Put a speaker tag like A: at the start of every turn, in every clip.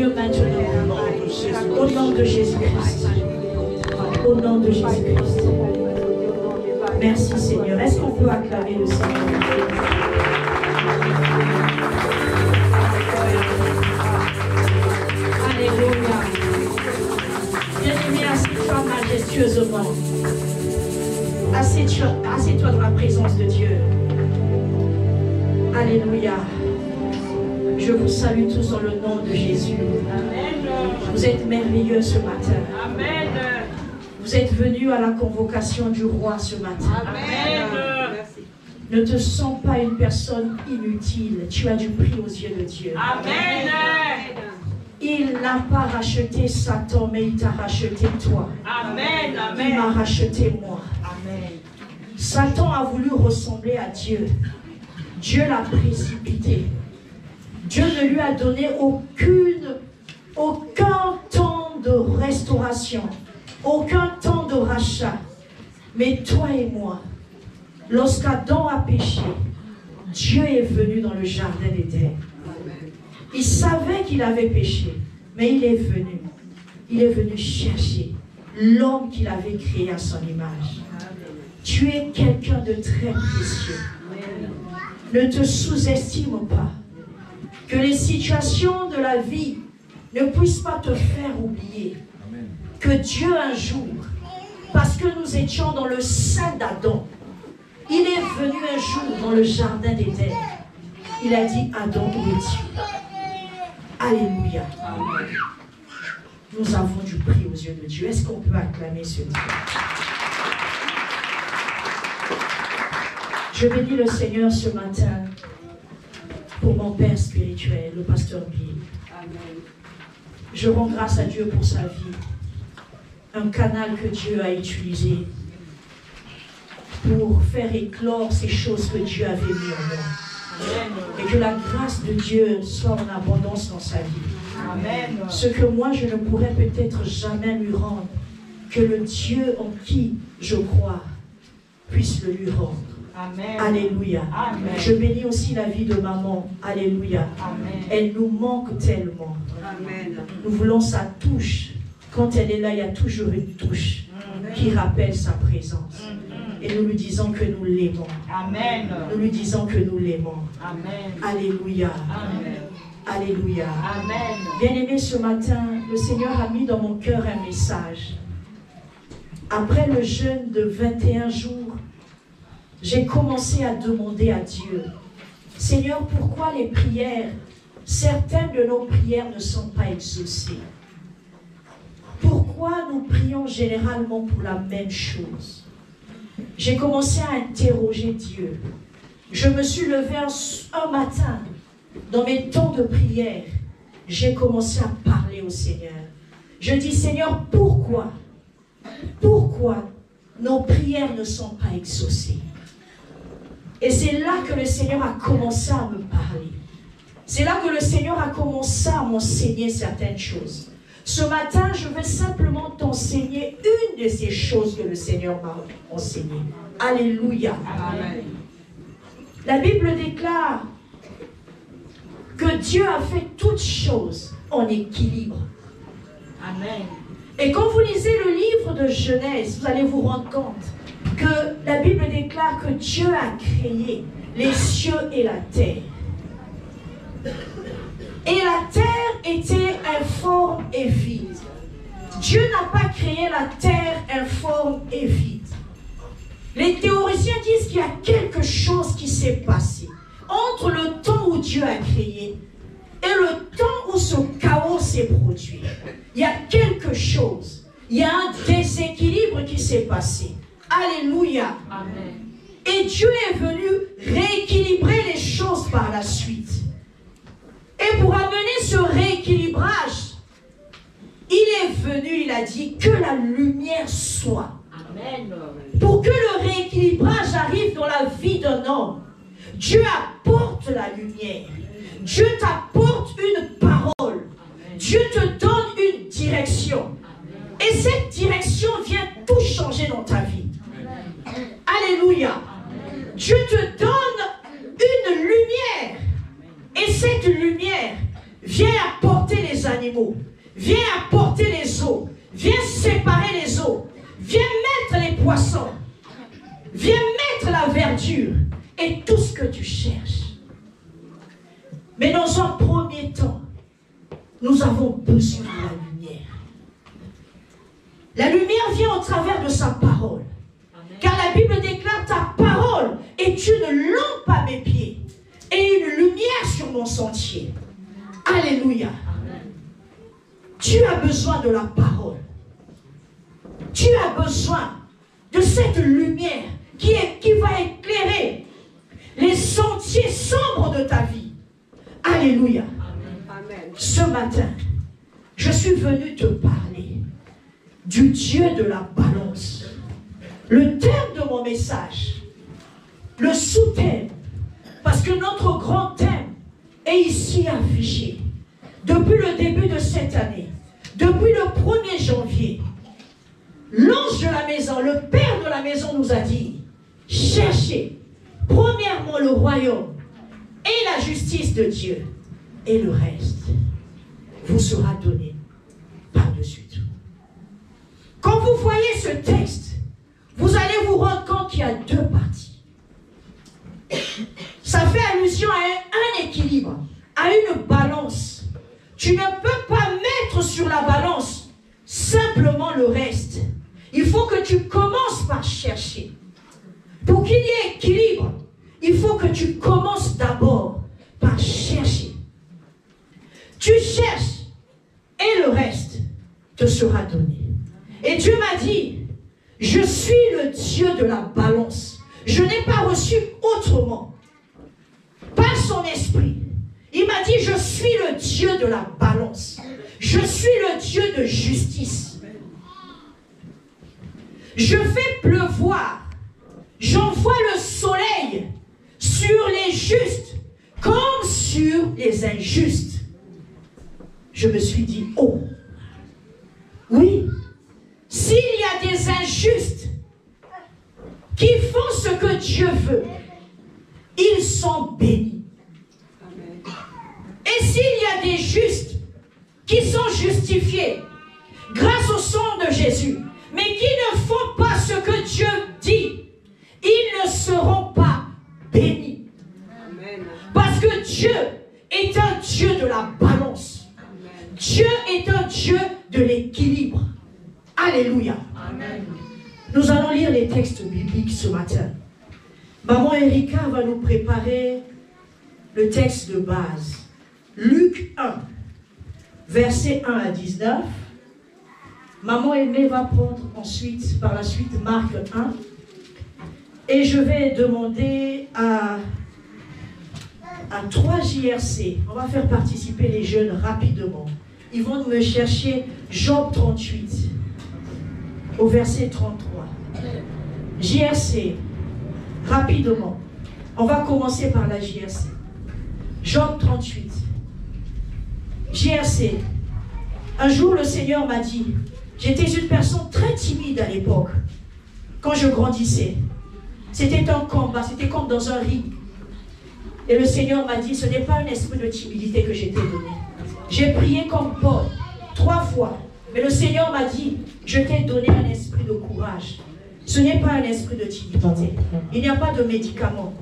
A: Seigneur, maintenant. Au nom de Jésus-Christ. Au nom de Jésus-Christ. Merci Seigneur. Est-ce qu'on peut acclamer le Seigneur? Alléluia. Bien-aimé, assieds-toi majestueusement. Assieds-toi dans la présence de Dieu. Alléluia. Je vous salue tous dans le nom de Jésus. Amen. Vous êtes merveilleux ce matin. Amen. Vous êtes venus à la convocation du roi ce matin. Amen. Ne te sens pas une personne inutile. Tu as du prix aux yeux de Dieu. Amen. Il n'a pas racheté Satan, mais il t'a racheté toi. Amen. Amen. Il m'a racheté moi. Amen. Satan a voulu ressembler à Dieu. Dieu l'a précipité. Dieu ne lui a donné aucun temps de restauration, aucun temps de rachat. Mais toi et moi, lorsqu'Adam a péché, Dieu est venu dans le jardin d'Éden. Il savait qu'il avait péché, mais il est venu. Il est venu chercher l'homme qu'il avait créé à son image. Tu es quelqu'un de très précieux. Ne te sous-estime pas. Que les situations de la vie ne puissent pas te faire oublier que Dieu un jour, parce que nous étions dans le sein d'Adam, il est venu un jour dans le jardin d'Éden. Il a dit, Adam, où es-tu? Alléluia. Amen. Nous avons du prix aux yeux de Dieu. Est-ce qu'on peut acclamer ce Dieu? Je bénis le Seigneur ce matin pour mon Père spirituel, le pasteur Bill. Amen. Je rends grâce à Dieu pour sa vie. Un canal que Dieu a utilisé pour faire éclore ces choses que Dieu avait mis en moi. Amen. Et que la grâce de Dieu soit en abondance dans sa vie. Amen. Ce que moi je ne pourrais peut-être jamais lui rendre, que le Dieu en qui je crois puisse le lui rendre. Amen. Alléluia. Amen. Je bénis aussi la vie de maman. Alléluia. Amen. Elle nous manque tellement. Amen. Nous voulons sa touche. Quand elle est là, il y a toujours une touche qui rappelle sa présence. Et nous lui disons que nous l'aimons. Amen. Nous lui disons que nous l'aimons. Amen. Alléluia. Amen. Alléluia. Amen. Bien-aimé, ce matin, le Seigneur a mis dans mon cœur un message. Après le jeûne de 21 jours, j'ai commencé à demander à Dieu, Seigneur, pourquoi les prières, certaines de nos prières ne sont pas exaucées? Pourquoi nous prions généralement pour la même chose? J'ai commencé à interroger Dieu. Je me suis levée un matin, dans mes temps de prière, j'ai commencé à parler au Seigneur. Je dis, Seigneur, pourquoi nos prières ne sont pas exaucées? Et c'est là que le Seigneur a commencé à me parler. C'est là que le Seigneur a commencé à m'enseigner certaines choses. Ce matin, je veux simplement t'enseigner une de ces choses que le Seigneur m'a enseignées. Alléluia. Amen. La Bible déclare que Dieu a fait toutes choses en équilibre. Amen. Et quand vous lisez le livre de Genèse, vous allez vous rendre compte que la Bible déclare que Dieu a créé les cieux et la terre. Et la terre était informe et vide. Dieu n'a pas créé la terre informe et vide. Les théoriciens disent qu'il y a quelque chose qui s'est passé entre le temps où Dieu a créé et le temps où ce chaos s'est produit. Il y a quelque chose. Il y a un déséquilibre qui s'est passé. Alléluia. Amen. Et Dieu est venu rééquilibrer les choses par la suite. Et pour amener ce rééquilibrage, il est venu, il a dit que la lumière soit. Amen. Pour que le rééquilibrage arrive dans la vie d'un homme, Dieu apporte la lumière. Dieu t'apporte une parole. Amen. Dieu te donne une direction. Amen. Et cette direction vient tout changer dans ta vie. Amen. Alléluia. Amen. Dieu te donne une lumière. Et cette lumière vient apporter les animaux. Viens apporter les eaux. Viens séparer les eaux. Viens mettre les poissons. Viens mettre la verdure et tout ce que tu cherches. Mais dans un premier temps, nous avons besoin de la lumière. La lumière vient au travers de sa parole. Car la Bible déclare: ta parole est une lampe à mes pieds et une lumière sur mon sentier. Alléluia. Tu as besoin de la parole. Tu as besoin de cette lumière qui va éclairer les sentiers sombres de ta vie. Alléluia.
B: Amen.
A: Ce matin, je suis venu te parler du Dieu de la balance. Le thème de mon message, le sous-thème, parce que notre grand thème est ici affiché. Depuis le début de cette année, depuis le 1er janvier, l'ange de la maison, le père de la maison nous a dit: cherchez premièrement le royaume et la justice de Dieu, et le reste vous sera donné par-dessus tout. Quand vous voyez ce texte, vous allez vous rendre compte qu'il y a deux parties. Ça fait allusion à un équilibre, à une balance. Tu ne peux pas mettre sur la balance simplement le reste. Il faut que tu commences par chercher. Pour qu'il y ait équilibre, il faut que tu commences d'abord par chercher. Tu cherches et le reste te sera donné. Et Dieu m'a dit: je suis le Dieu de la balance. Je n'ai pas reçu autrement. Par son esprit, il m'a dit: je suis le Dieu de la balance. Je suis le Dieu de justice. Je fais pleuvoir. J'envoie le soleil sur les justes comme sur les injustes. Je me suis dit: oh, oui, s'il y a des injustes qui font ce que Dieu veut, ils sont bénis. Et s'il y a des justes qui sont justifiés grâce au sang de Jésus, mais qui ne font pas ce que Dieu dit, ils ne seront pas bénis.
B: Amen.
A: Parce que Dieu est un Dieu de la balance.
B: Amen.
A: Dieu est un Dieu de l'équilibre. Alléluia.
B: Amen.
A: Nous allons lire les textes bibliques ce matin. Maman Erika va nous préparer le texte de base. Luc 1, versets 1 à 19. Maman Aimée va prendre ensuite, par la suite, Marc 1. Et je vais demander à 3 JRC, on va faire participer les jeunes rapidement. Ils vont me chercher Job 38, au verset 33. JRC, rapidement. On va commencer par la JRC. Job 38. JRC, un jour le Seigneur m'a dit, j'étais une personne très timide à l'époque, quand je grandissais. C'était un combat, c'était comme dans un ring. Et le Seigneur m'a dit, ce n'est pas un esprit de timidité que je t'ai donné. J'ai prié comme Paul, 3 fois. Mais le Seigneur m'a dit, je t'ai donné un esprit de courage. Ce n'est pas un esprit de timidité. Il n'y a pas de médicament.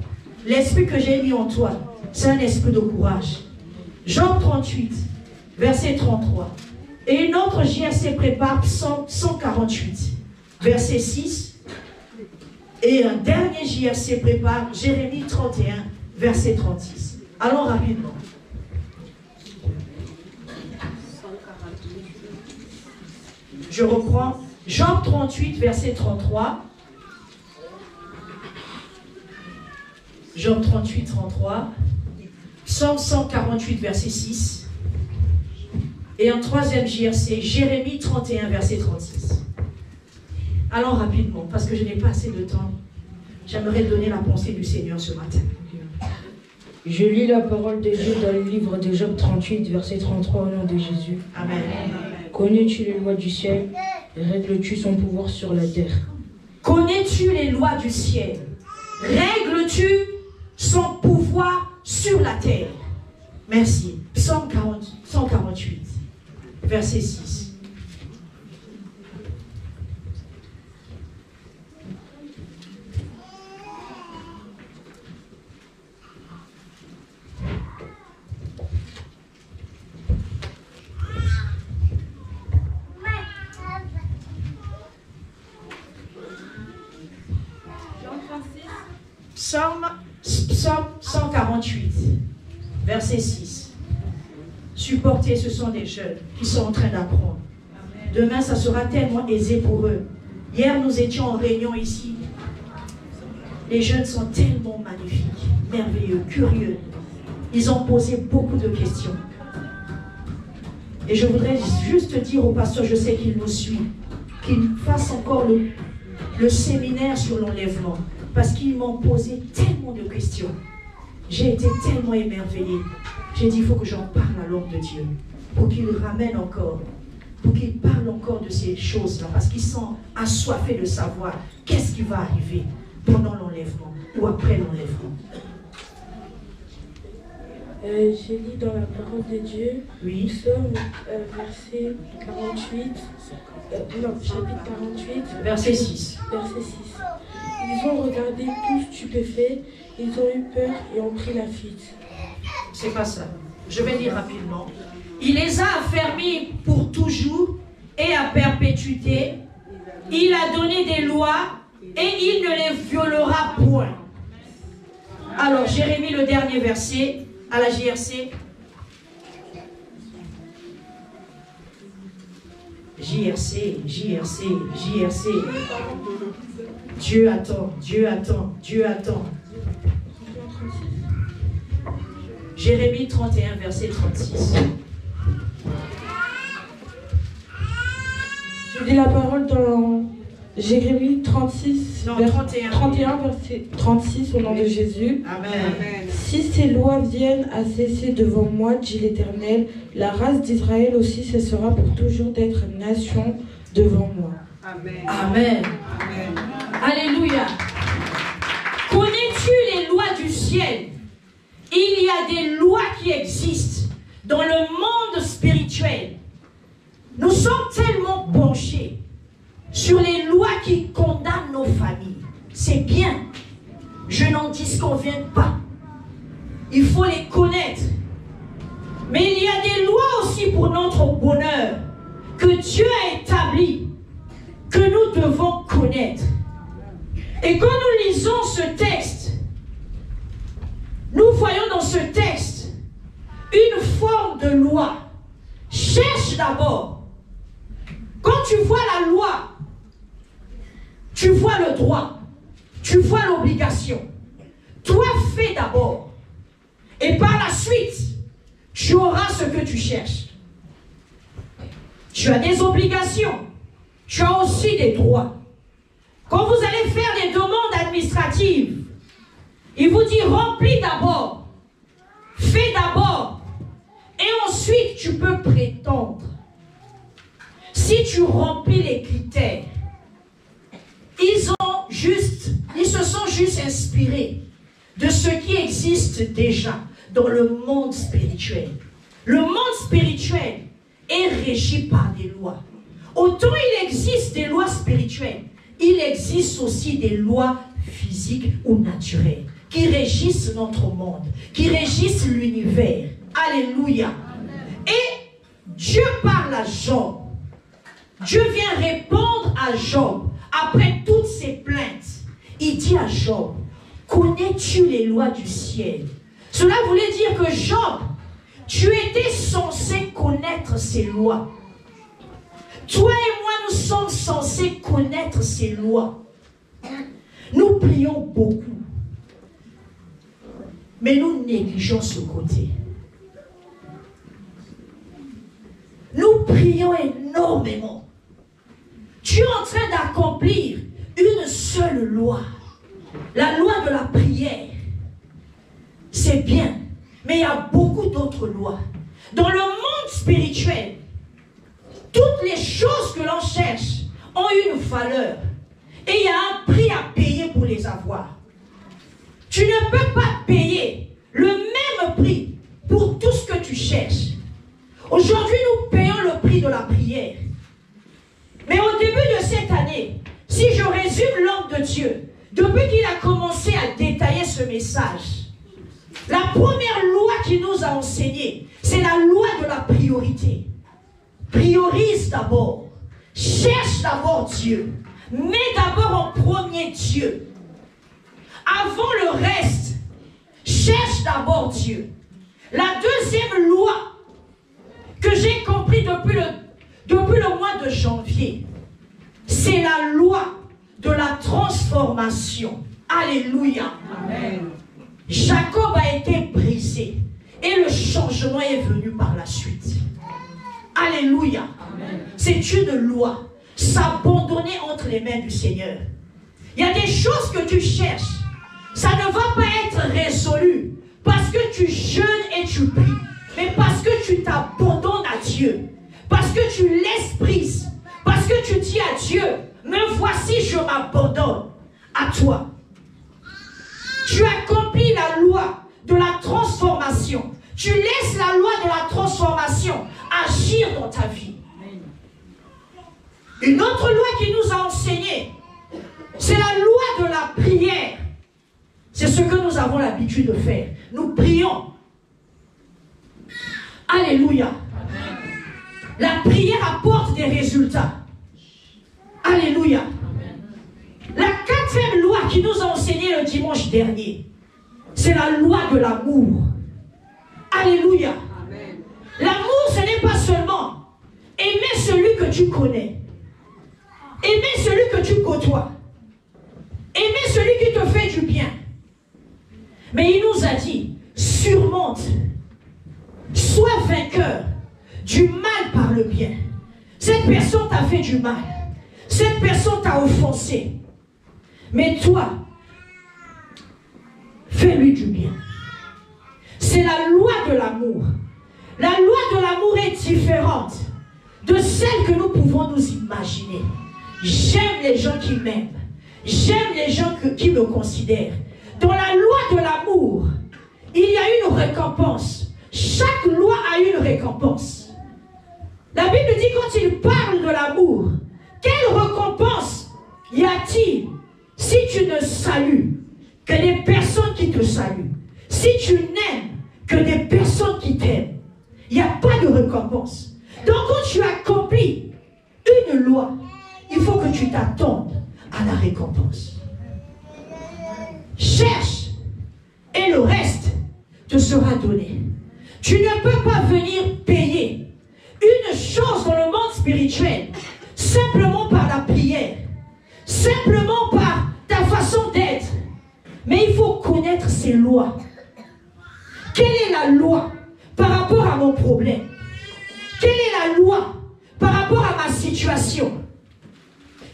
A: L'esprit que j'ai mis en toi, c'est un esprit de courage. Job 38, verset 33. Et une autre JRC prépare Psaume 148, verset 6. Et un dernier JRC prépare Jérémie 31, verset 36. Allons rapidement. Je reprends Job 38, verset 33. Job 38, 33. Psaume 148, verset 6. Et un troisième JRC, Jérémie 31, verset 36. Allons rapidement, parce que je n'ai pas assez de temps. J'aimerais donner la pensée du Seigneur ce matin.
C: Je lis la parole de Dieu dans le livre de Job 38, verset 33, au nom de Jésus.
A: Amen.
C: Connais-tu les lois du ciel et règles-tu son pouvoir sur la terre?
A: Connais-tu les lois du ciel? Règles-tu son pouvoir sur la terre? Merci. Psaume 148. verset 6. Psaume 148, verset 6. Supporter, ce sont des jeunes qui sont en train d'apprendre. Demain, ça sera tellement aisé pour eux. Hier, nous étions en réunion ici. Les jeunes sont tellement magnifiques, merveilleux, curieux. Ils ont posé beaucoup de questions. Et je voudrais juste dire au pasteur, je sais qu'il nous suit, qu'il fasse encore le séminaire sur l'enlèvement. Parce qu'ils m'ont posé tellement de questions. J'ai été tellement émerveillée. J'ai dit, il faut que j'en parle à l'homme de Dieu. Pour qu'il ramène encore. Pour qu'il parle encore de ces choses-là. Parce qu'ils sont assoiffés de savoir qu'est-ce qui va arriver pendant l'enlèvement ou après l'enlèvement.
C: J'ai lu dans la parole de Dieu,
A: oui.
C: Psaume verset 48, chapitre 48,
A: verset 6.
C: Verset 6. Ils ont regardé tout stupéfaits, ils ont eu peur et ont pris la fuite.
A: C'est pas ça. Je vais lire rapidement. Il les a affermis pour toujours et à perpétuité. Il a donné des lois et il ne les violera point. Alors, Jérémie, le dernier verset, à la JRC. JRC. Dieu attend, Dieu attend, Dieu attend. Jérémie 31, verset 36.
C: Je lis la parole dans Jérémie 36,
A: non,
C: 31, verset 36 au nom de Jésus.
A: Amen.
C: Si ces lois viennent à cesser devant moi, dit l'Éternel, la race d'Israël aussi cessera pour toujours d'être nation devant moi.
B: Amen.
A: Amen.
B: Amen.
A: Alléluia. Connais-tu les lois du ciel? Il y a des lois qui existent dans le monde spirituel. Nous sommes tellement penchés sur les lois qui condamnent nos familles. C'est bien. Je n'en disconviens pas. Il faut les connaître. Mais il y a des lois aussi pour notre bonheur que Dieu a établies, que nous devons connaître. Et quand nous lisons ce texte, nous voyons dans ce texte une forme de loi. Cherche d'abord. Quand tu vois la loi, tu vois le droit, tu vois l'obligation. Toi, fais d'abord. Et par la suite, tu auras ce que tu cherches. Tu as des obligations. Tu as aussi des droits. Quand vous allez faire des demandes administratives, il vous dit remplis d'abord, fais d'abord, et ensuite tu peux prétendre. Si tu remplis les critères, ils se sont juste inspirés de ce qui existe déjà dans le monde spirituel. Le monde spirituel est régi par des lois. Autant il existe des lois spirituelles, il existe aussi des lois physiques ou naturelles qui régissent notre monde, qui régissent l'univers. Alléluia. Et Dieu parle à Job. Dieu vient répondre à Job après toutes ses plaintes. Il dit à Job, connais-tu les lois du ciel? Cela voulait dire que Job, tu étais censé connaître ces lois. Toi et moi, nous sommes censés connaître ces lois. Nous prions beaucoup. Mais nous négligeons ce côté. Nous prions énormément. Tu es en train d'accomplir une seule loi. La loi de la prière. C'est bien. Mais il y a beaucoup d'autres lois. Dans le monde spirituel, toutes les choses que l'on cherche ont une valeur. Et il y a un prix à payer pour les avoir. Tu ne peux pas payer le même prix pour tout ce que tu cherches. Aujourd'hui, nous payons le prix compris de la prière. Mais au début de cette année, si je résume l'homme de Dieu, depuis qu'il a commencé à détailler ce message, la première loi qu'il nous a enseignée, c'est la loi de la priorité. Priorise d'abord. Cherche d'abord Dieu. Mets d'abord en premier Dieu. Avant le reste, cherche d'abord Dieu. La deuxième loi que j'ai compris depuis le mois de janvier, c'est la loi de la transformation. Alléluia.
B: Amen.
A: Jacob a été brisé et le changement est venu par la suite. Alléluia. C'est une loi. S'abandonner entre les mains du Seigneur. Il y a des choses que tu cherches. Ça ne va pas être résolu parce que tu jeûnes et tu pries, mais parce que tu t'abandonnes à Dieu. Parce que tu laisses prise. Parce que tu dis à Dieu, me voici, je m'abandonne à toi. Tu accomplis la loi de la transformation. Tu laisses la loi de la transformation agir dans ta vie. Une autre loi qui nous a enseigné, c'est la loi de la prière. C'est ce que nous avons l'habitude de faire. Nous prions. Alléluia. La prière apporte des résultats. Alléluia. La quatrième loi qui nous a enseigné le dimanche dernier, c'est la loi de l'amour. Alléluia. L'amour, ce n'est pas seulement aimer celui que tu connais, aimer celui que tu côtoies, aimer celui qui te fait du bien. Mais il nous a dit, surmonte, sois vainqueur du mal par le bien. Cette personne t'a fait du mal, cette personne t'a offensé, mais toi, fais-lui du bien. C'est la loi de l'amour. La loi de l'amour est différente de celle que nous pouvons nous imaginer. J'aime les gens qui m'aiment. J'aime les gens qui me considèrent. Dans la loi de l'amour, il y a une récompense. Chaque loi a une récompense. La Bible dit quand il parle de l'amour, quelle récompense y a-t-il si tu ne salues que les personnes qui te saluent? Si tu n'aimes que des personnes qui t'aiment, il n'y a pas de récompense. Donc quand tu accomplis une loi, il faut que tu t'attendes à la récompense. Cherche et le reste te sera donné. Tu ne peux pas venir payer une chose dans le monde spirituel simplement par la prière, simplement par ta façon d'être. Mais il faut connaître ces lois. Quelle est la loi par rapport à mon problème? Quelle est la loi par rapport à ma situation?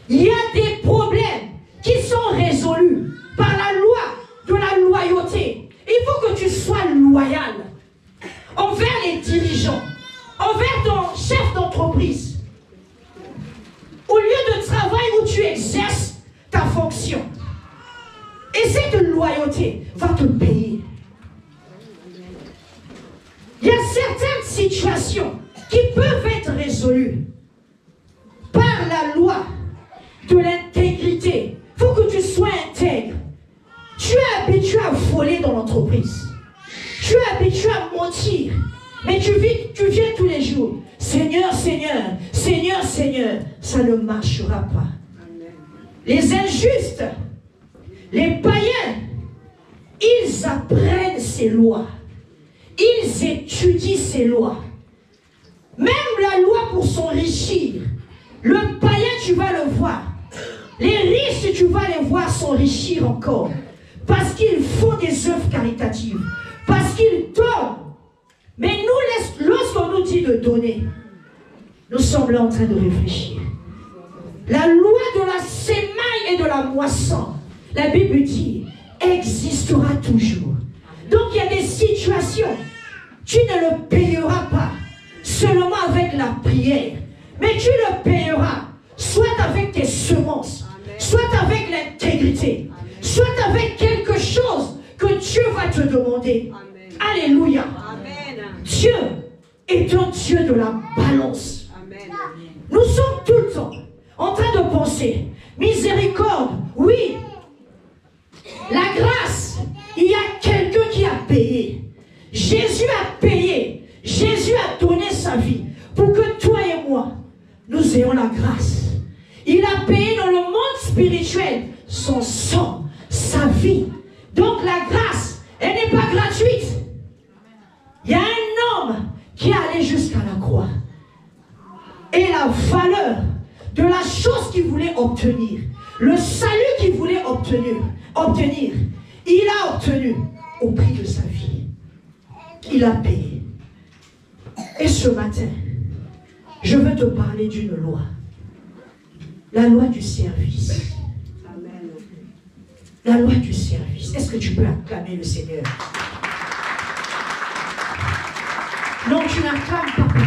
A: Il y a des problèmes qui sont résolus par la loi de la loyauté. Il faut que tu sois loyal envers les dirigeants, envers ton chef d'entreprise, au lieu de travail où tu exerces ta fonction. Et cette loyauté va te payer. Il y a certaines situations qui peuvent être résolues par la loi de l'intégrité. Il faut que tu sois intègre. Tu es habitué à voler dans l'entreprise. Tu es habitué à mentir. Mais tu viens tous les jours. Seigneur, Seigneur, Seigneur, Seigneur. Ça ne marchera pas. Les injustes, les païens, ils apprennent ces lois. Ils étudient ces lois. Même la loi pour s'enrichir. Le païen, tu vas le voir. Les riches, tu vas les voir s'enrichir encore. Parce qu'ils font des œuvres caritatives. Parce qu'ils donnent. Mais nous, lorsqu'on nous dit de donner, nous sommes là en train de réfléchir. La loi de la semaille et de la moisson, la Bible dit, existera toujours. Donc il y a des situations, tu ne le payeras pas seulement avec la prière, mais tu le payeras soit avec tes semences, soit avec l'intégrité, soit avec quelque chose que Dieu va te demander. Alléluia. Dieu est un Dieu de la balance. Nous sommes tout le temps en train de penser, miséricorde, oui. La grâce, il y a quelqu'un qui a payé. Jésus a payé. Jésus a donné sa vie pour que toi et moi, nous ayons la grâce. Il a payé dans le monde spirituel son sang, sa vie. Donc la grâce, elle n'est pas gratuite. Il y a un homme qui est allé jusqu'à la croix. Et la valeur de la chose qu'il voulait obtenir, le salut qu'il voulait obtenir, il a obtenu au prix de sa vie. Il a payé. Et ce matin, je veux te parler d'une loi. La loi du service.
B: Amen.
A: La loi du service. Est-ce que tu peux acclamer le Seigneur? Non, tu n'acclames pas pour moi.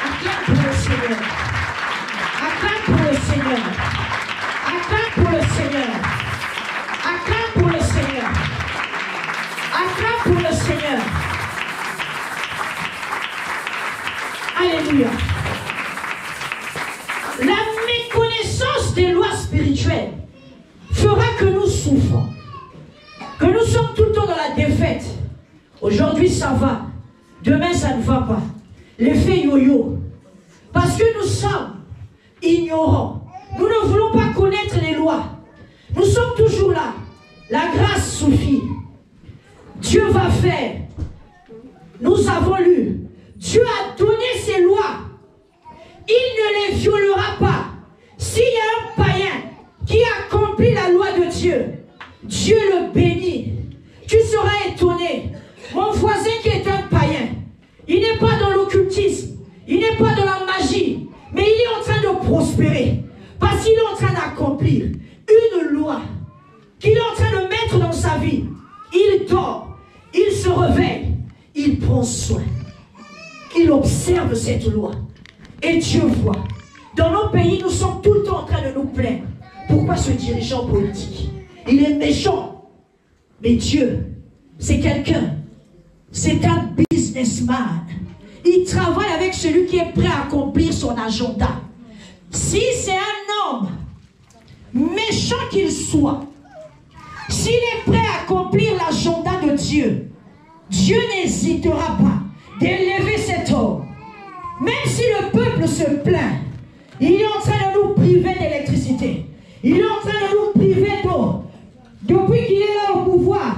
A: Acclame pour le Seigneur. Acclame pour le Seigneur. Acclame pour le Seigneur. Acclame pour le Seigneur. Acclame pour le Seigneur. Alléluia. La méconnaissance des lois spirituelles fera que nous souffrons. Que nous sommes tout le temps dans la défaite. Aujourd'hui ça va. Demain ça ne va pas. L'effet yo-yo. Parce que nous sommes ignorants. Nous ne voulons pas connaître les lois. Nous sommes toujours là. La grâce suffit. Dieu va faire. Nous avons lu. Dieu a donné ses lois. Il ne les violera pas. S'il y a un païen qui accomplit la loi de Dieu, Dieu le bénit. Tu seras étonné. Mon voisin qui est un païen, il n'est pas dans l'occultisme, il n'est pas dans la magie, mais il est en train de prospérer. Parce qu'il est en train d'accomplir une loi qu'il est en train de mettre dans sa vie. Il dort, il se réveille, il prend soin. Il observe cette loi. Et Dieu voit. Dans nos pays, nous sommes tout le temps en train de nous plaindre. Pourquoi ce dirigeant politique? Il est méchant. Mais Dieu, c'est quelqu'un. C'est un businessman. Il travaille avec celui qui est prêt à accomplir son agenda. Si c'est un homme, méchant qu'il soit, s'il est prêt à accomplir l'agenda de Dieu, Dieu n'hésitera pas d'élever cet homme. Même si le peuple se plaint, il est en train de nous priver d'électricité. Il est en train de nous priver d'eau. Depuis qu'il est là au pouvoir,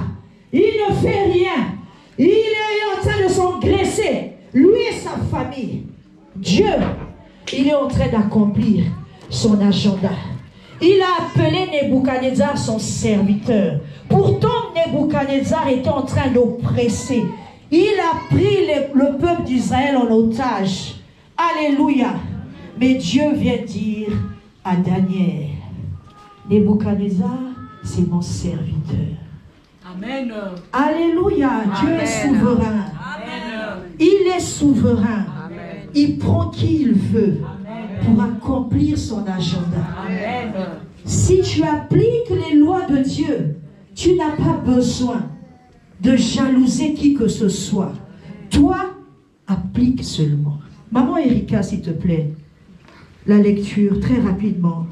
A: il ne fait rien. Il est en train de s'engraisser, lui et sa famille. Dieu, il est en train d'accomplir son agenda. Il a appelé Nebuchadnezzar son serviteur. Pourtant, Nebuchadnezzar était en train d'oppresser. Il a pris le peuple d'Israël en otage. Alléluia. Mais Dieu vient dire à Daniel, Nebuchadnezzar, c'est mon serviteur.
B: Amen.
A: Alléluia.
B: Amen.
A: Dieu est souverain.
B: Amen.
A: Il est souverain.
B: Amen.
A: Il prend qui il veut.
B: Amen.
A: Pour accomplir son agenda.
B: Amen.
A: Si tu appliques les lois de Dieu, tu n'as pas besoin de jalouser qui que ce soit. Toi, applique seulement. Maman Erika, s'il te plaît, la lecture très rapidement.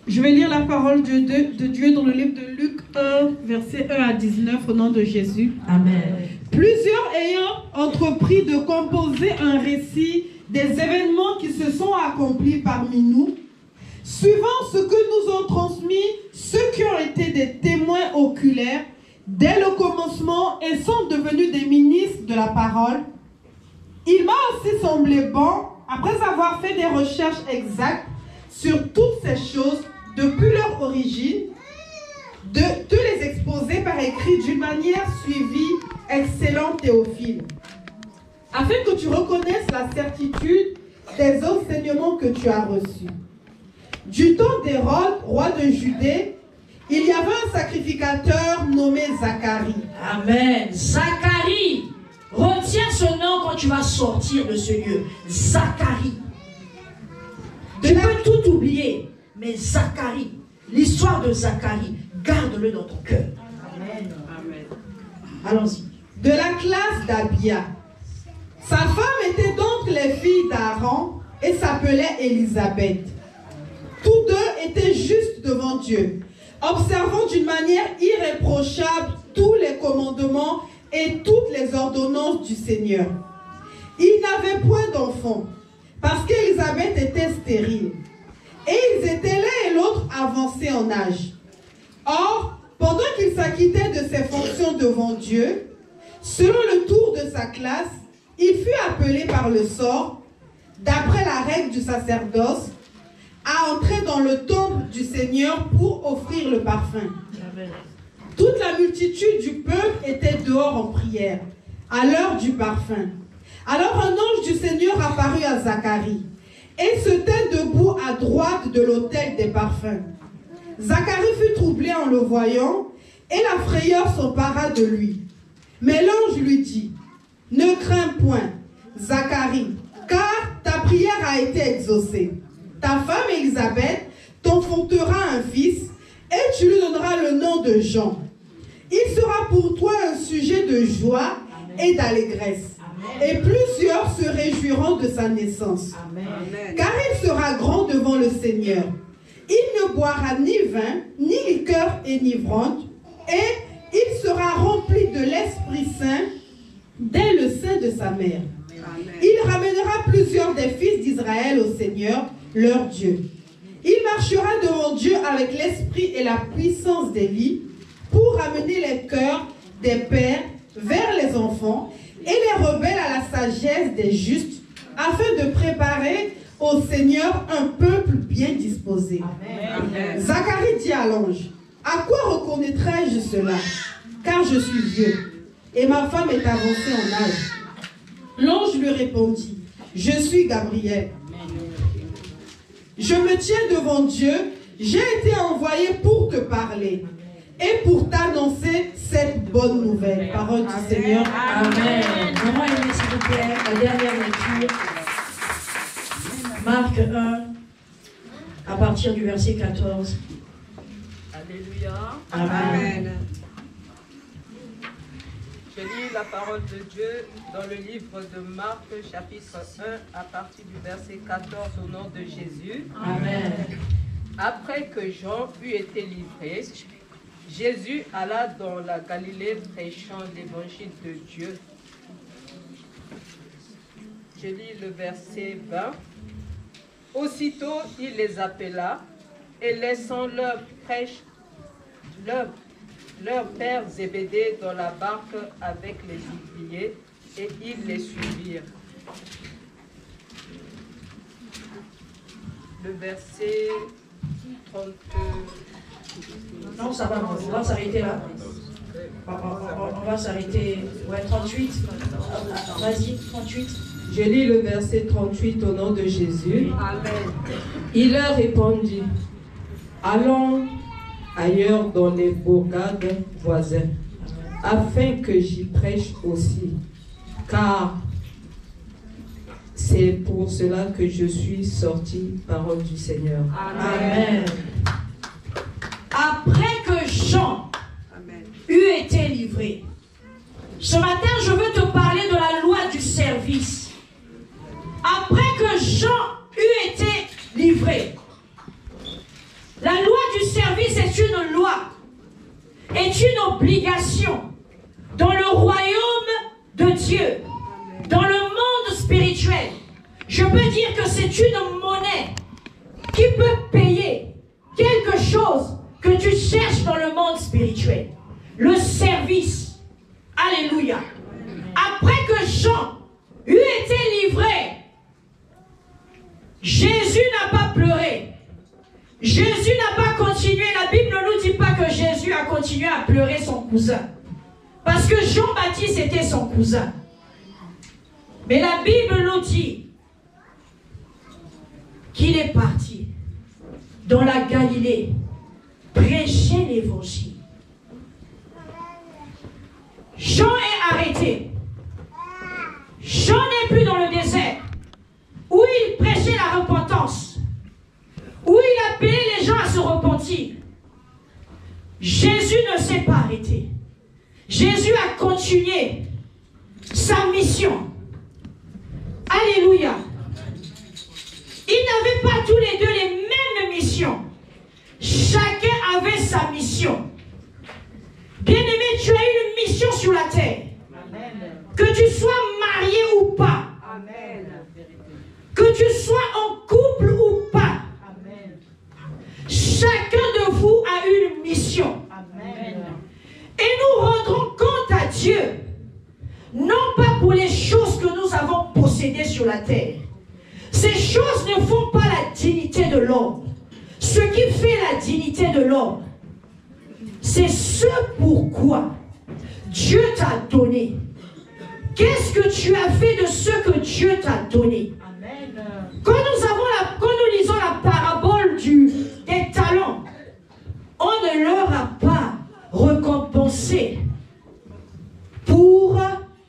D: Je vais lire la parole de Dieu dans le livre de Luc 1, versets 1 à 19, au nom de Jésus.
A: Amen.
D: Plusieurs ayant entrepris de composer un récit des événements qui se sont accomplis parmi nous, suivant ce que nous ont transmis ceux qui ont été des témoins oculaires dès le commencement et sont devenus des ministres de la parole, il m'a aussi semblé bon, après avoir fait des recherches exactes sur toutes ces choses depuis leur origine, de te les exposer par écrit d'une manière suivie, excellent Théophile, afin que tu reconnaisses la certitude des enseignements que tu as reçus. Du temps d'Hérode, roi de Judée, il y avait un sacrificateur nommé Zacharie.
A: Amen. Zacharie. Retiens ce nom quand tu vas sortir de ce lieu. Zacharie. Tu peux tout oublier, mais Zacharie, l'histoire de Zacharie, garde-le dans ton cœur.
B: Amen. Amen.
A: Allons-y.
D: De la classe d'Abia. Sa femme était donc les filles d'Aaron, et s'appelait Élisabeth. Tous deux étaient justes devant Dieu, observant d'une manière irréprochable tous les commandements et toutes les ordonnances du Seigneur. Ils n'avaient point d'enfants, parce qu'Élisabeth était stérile, et ils étaient l'un et l'autre avancés en âge. Or, pendant qu'il s'acquittait de ses fonctions devant Dieu, selon le tour de sa classe, il fut appelé par le sort, d'après la règle du sacerdoce, à entrer dans le temple du Seigneur pour offrir le parfum. Toute la multitude du peuple était dehors en prière, à l'heure du parfum. Alors un ange du Seigneur apparut à Zacharie, et se tint debout à droite de l'autel des parfums. Zacharie fut troublé en le voyant, et la frayeur s'empara de lui. Mais l'ange lui dit, « Ne crains point, Zacharie, car ta prière a été exaucée. Ta femme Élisabeth t'enfantera un fils, et tu lui donneras le nom de Jean. Il sera pour toi un sujet de joie et d'allégresse, et plusieurs se réjouiront de sa naissance. Amen. Car il sera grand devant le Seigneur. Il ne boira ni vin, ni liqueur enivrante, et il sera rempli de l'Esprit Saint dès le sein de sa mère. Amen. Il ramènera plusieurs des fils d'Israël au Seigneur, leur Dieu. Il marchera devant Dieu avec l'esprit et la puissance d'Élie pour ramener les cœurs des pères vers les enfants et les rebelles à la sagesse des justes, afin de préparer au Seigneur un peuple bien disposé. Amen. Zacharie dit à l'ange, « À quoi reconnaîtrai-je cela? Car je suis vieux, et ma femme est avancée en âge. » L'ange lui répondit, « Je suis Gabriel. Je me tiens devant Dieu, j'ai été envoyé pour te parler et pour t'annoncer cette bonne nouvelle. » Parole du Seigneur.
A: Amen. Maman aimée, s'il vous plaît, la dernière lecture. Marc 1, à partir du verset 14.
B: Alléluia.
A: Amen.
B: Je lis la parole de Dieu dans le livre de Marc, chapitre 1, à partir du verset 14, au nom de Jésus.
A: Amen.
B: Après que Jean eut été livré, Jésus alla dans la Galilée prêchant l'évangile de Dieu. Je lis le verset 20. Aussitôt, il les appela et laissant leur père Zébédée dans la barque avec les ouvriers, et ils les suivirent. Le verset 30.
A: Non, ça va, on va s'arrêter là. On va s'arrêter. Ouais, 38. Vas-y, 38.
E: Je lis le verset 38 au nom de Jésus.
B: Amen.
E: Il leur répondit, allons ailleurs dans les bourgades voisines, afin que j'y prêche aussi, car c'est pour cela que je suis sorti, parole du Seigneur.
A: Amen. Après que Jean eut été livré, ce matin je veux te parler de la loi du service. Après que Jean eut été livré, la loi du service est une loi, est une obligation dans le royaume de Dieu, dans le monde spirituel. Je peux dire que c'est une monnaie qui peut payer quelque chose que tu cherches dans le monde spirituel. Le service. Alléluia. Après que Jean eut été livré, Jésus n'a pas pleuré. Jésus n'a pas continué. La Bible ne nous dit pas que Jésus a continué à pleurer son cousin. Parce que Jean-Baptiste était son cousin. Mais la Bible nous dit qu'il est parti dans la Galilée prêcher l'évangile. Jean est arrêté. Jean n'est plus dans le désert où il prêchait la repentance, où il appelait les gens à se repentir. Jésus ne s'est pas arrêté. Jésus a continué sa mission. Alléluia. pas tous les deux les mêmes missions. Chacun avait sa mission. Bien-aimé, tu as une mission sur la terre. Amen. Que tu sois marié ou pas. Amen. Que tu sois en couple ou pas. Amen. Chacun de vous a une mission. Amen. Et nous rendrons compte à Dieu, non pas pour les choses que nous avons possédées sur la terre. Ces choses ne font pas la dignité de l'homme. Ce qui fait la dignité de l'homme, c'est ce pourquoi Dieu t'a donné. Qu'est-ce que tu as fait de ce que Dieu t'a donné? Amen. Quand nous lisons la parabole des talents, on ne leur a pas récompensé pour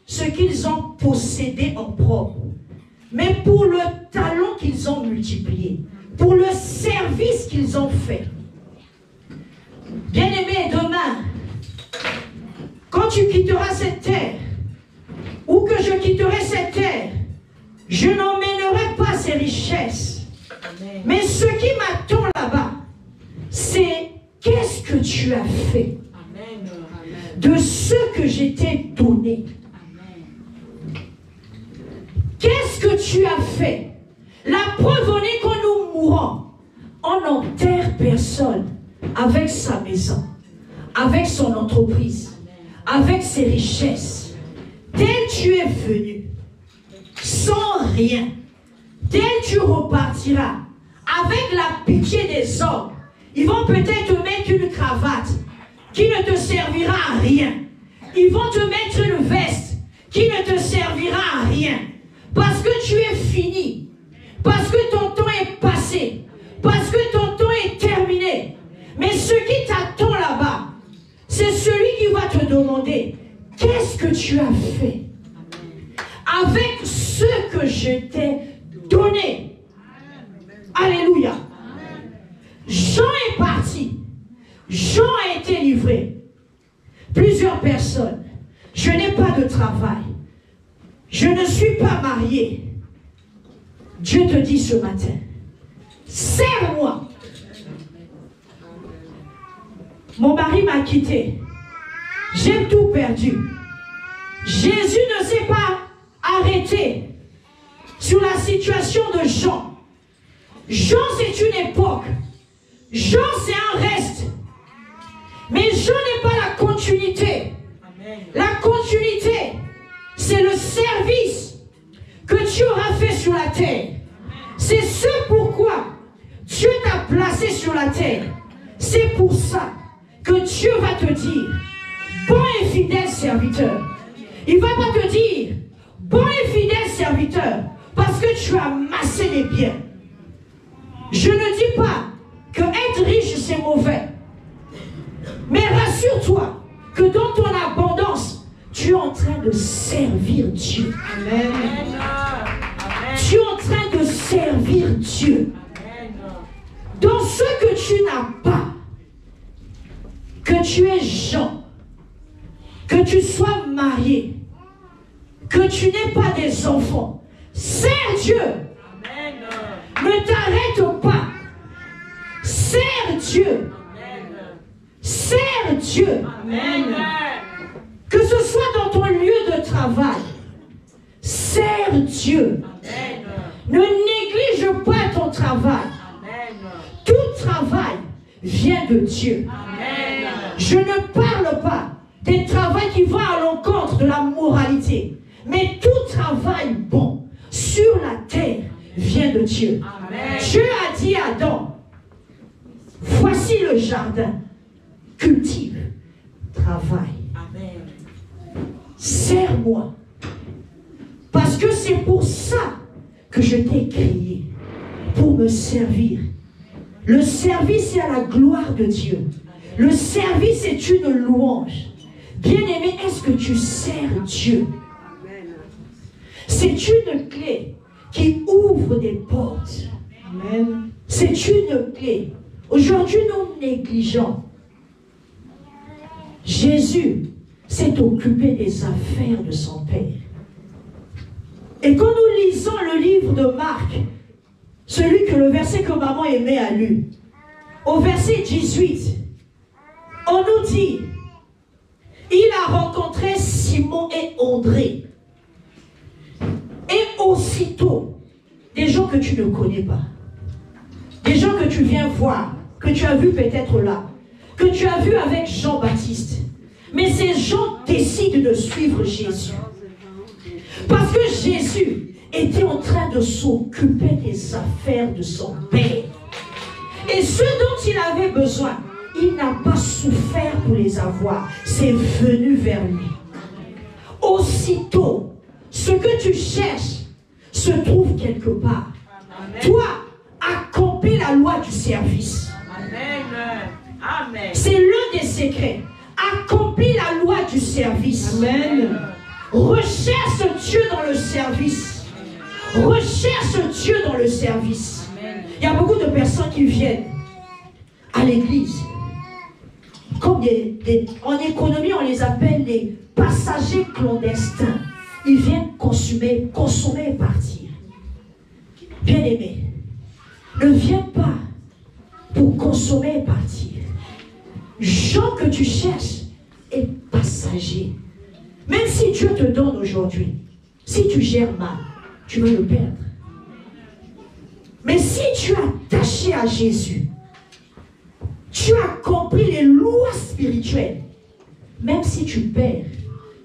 A: ce qu'ils ont possédé en propre, mais pour le talent qu'ils ont multiplié, pour le service qu'ils ont fait. Bien-aimé, demain, quand tu quitteras cette terre, ou que je quitterai cette terre, je n'emmènerai pas ces richesses. Amen. Mais ce qui m'attend là-bas, c'est qu'est-ce que tu as fait de ce que je t'ai donné. Qu'est-ce que tu as fait? La preuve en est quand nous mourons, on n'enterre personne avec sa maison, avec son entreprise, avec ses richesses. Tel tu es venu, sans rien, tel tu repartiras, avec la pitié des hommes. Ils vont peut-être te mettre une cravate qui ne te servira à rien. Ils vont te mettre une veste qui ne te servira à rien. Parce que tu es fini. Parce que ton temps est passé. Parce que ton temps est terminé. Mais ce qui t'attend là-bas, c'est celui qui va te demander, qu'est-ce que tu as fait avec ce que je t'ai donné? Alléluia. Jean est parti. Jean a été livré. Plusieurs personnes. Je n'ai pas de travail. Je ne suis pas marié. Dieu te dit ce matin, sers-moi. Mon mari m'a quitté. J'ai tout perdu. Jésus ne s'est pas arrêté sur la situation de Jean. Jean, c'est une époque. Jean, c'est un reste. Mais Jean n'est pas la continuité. La continuité, c'est le service que tu auras fait sur la terre. C'est ce pourquoi Dieu t'a placé sur la terre. C'est pour ça que Dieu va te dire, bon et fidèle serviteur. Il ne va pas te dire, bon et fidèle serviteur, parce que tu as amassé des biens. Je ne dis pas que être riche, c'est mauvais. Mais rassure-toi que dans ton abondance, tu es en train de servir Dieu. Amen. Tu es en train de servir Dieu. Dans ce que tu n'as pas, que tu es Jean, que tu sois marié, que tu n'aies pas des enfants, sers Dieu. Amen. Ne t'arrête pas. Sers Dieu. Amen. Sers Dieu. Amen. Que ce soit dans ton lieu de travail, sers Dieu. Amen. Ne néglige pas ton travail. Amen. Tout travail vient de Dieu. Amen. Je ne parle pas des travaux qui vont à l'encontre de la moralité, mais tout travail bon sur la terre vient de Dieu. Amen. Dieu a dit à Adam, voici le jardin, cultive, travaille. Sers-moi. Parce que c'est pour ça que je t'ai créé. Pour me servir. Le service est à la gloire de Dieu. Le service est une louange. Bien-aimé, est-ce que tu sers Dieu? C'est une clé qui ouvre des portes. Amen. C'est une clé. Aujourd'hui, nous négligeons. Jésus s'est occupé des affaires de son Père. Et quand nous lisons le livre de Marc, celui que le verset que maman aimait a lu. Au verset 18, on nous dit, il a rencontré Simon et André. Et aussitôt, des gens que tu ne connais pas, des gens que tu viens voir, que tu as vu peut-être là, que tu as vu avec Jean-Baptiste. Mais ces gens décident de suivre Jésus. Parce que Jésus était en train de s'occuper des affaires de son Père. Et ce dont il avait besoin, il n'a pas souffert pour les avoir. C'est venu vers lui. Aussitôt, ce que tu cherches se trouve quelque part. Amen. Toi, accomplis la loi du service. Amen. C'est l'un des secrets. Accomplis la loi du service. Amen. Recherche Dieu dans le service. Recherche Dieu dans le service. Amen. Il y a beaucoup de personnes qui viennent à l'église. Comme en économie, on les appelle les passagers clandestins. Ils viennent consommer et partir. Bien-aimé, ne viens pas pour consommer et partir. Jean que tu cherches est passager. Même si Dieu te donne aujourd'hui, si tu gères mal, tu vas le perdre. Mais si tu es attaché à Jésus, tu as compris les lois spirituelles. Même si tu perds,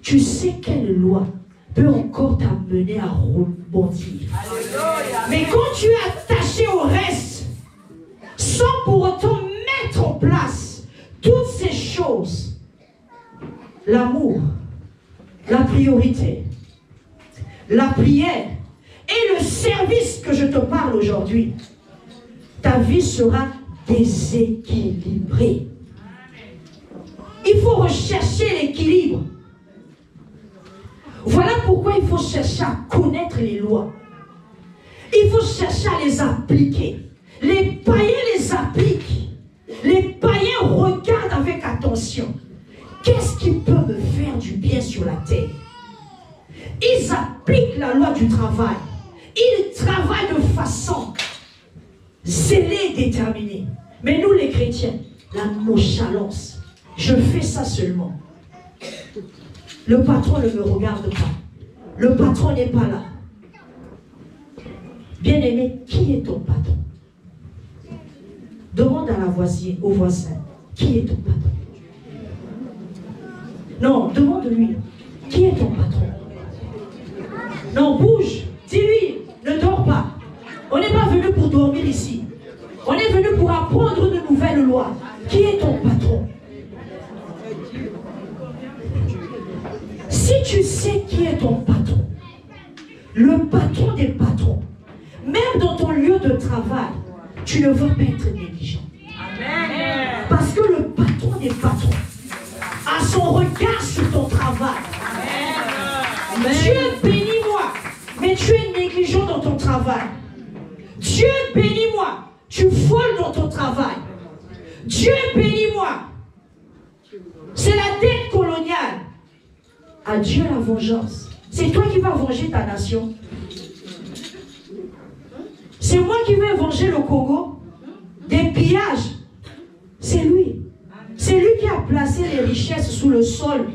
A: tu sais quelle loi peut encore t'amener à rebondir. Alléluia. Mais quand tu es attaché au reste, sans pour autant mettre en place toutes ces choses, l'amour, la priorité, la prière et le service que je te parle aujourd'hui, ta vie sera déséquilibrée. Il faut rechercher l'équilibre. Voilà pourquoi il faut chercher à connaître les lois. Il faut chercher à les appliquer. Les païens les appliquent. Les païens regardent avec attention. Qu'est-ce qui peut me faire du bien sur la terre? Ils appliquent la loi du travail. Ils travaillent de façon zélée et déterminée. Mais nous les chrétiens, la nonchalance. Je fais ça seulement. Le patron ne me regarde pas. Le patron n'est pas là. Bien-aimé, qui est ton patron? Demande à la voisine, au voisin, qui est ton patron? Non, demande-lui, qui est ton patron? Non, bouge, dis-lui, ne dors pas. On n'est pas venu pour dormir ici. On est venu pour apprendre de nouvelles lois. Qui est ton patron? Si tu sais qui est ton patron, le patron des patrons, même dans ton lieu de travail, tu ne vas pas être négligent. Amen. Parce que le patron des patrons a son regard sur ton travail. Amen. Dieu bénis-moi, mais tu es négligent dans ton travail. Dieu bénis-moi, tu voles dans ton travail. Dieu bénis-moi. C'est la dette coloniale. À Dieu la vengeance. C'est toi qui vas venger ta nation. C'est moi qui vais venger le Congo. Des pillages. C'est lui. C'est lui qui a placé les richesses sous le sol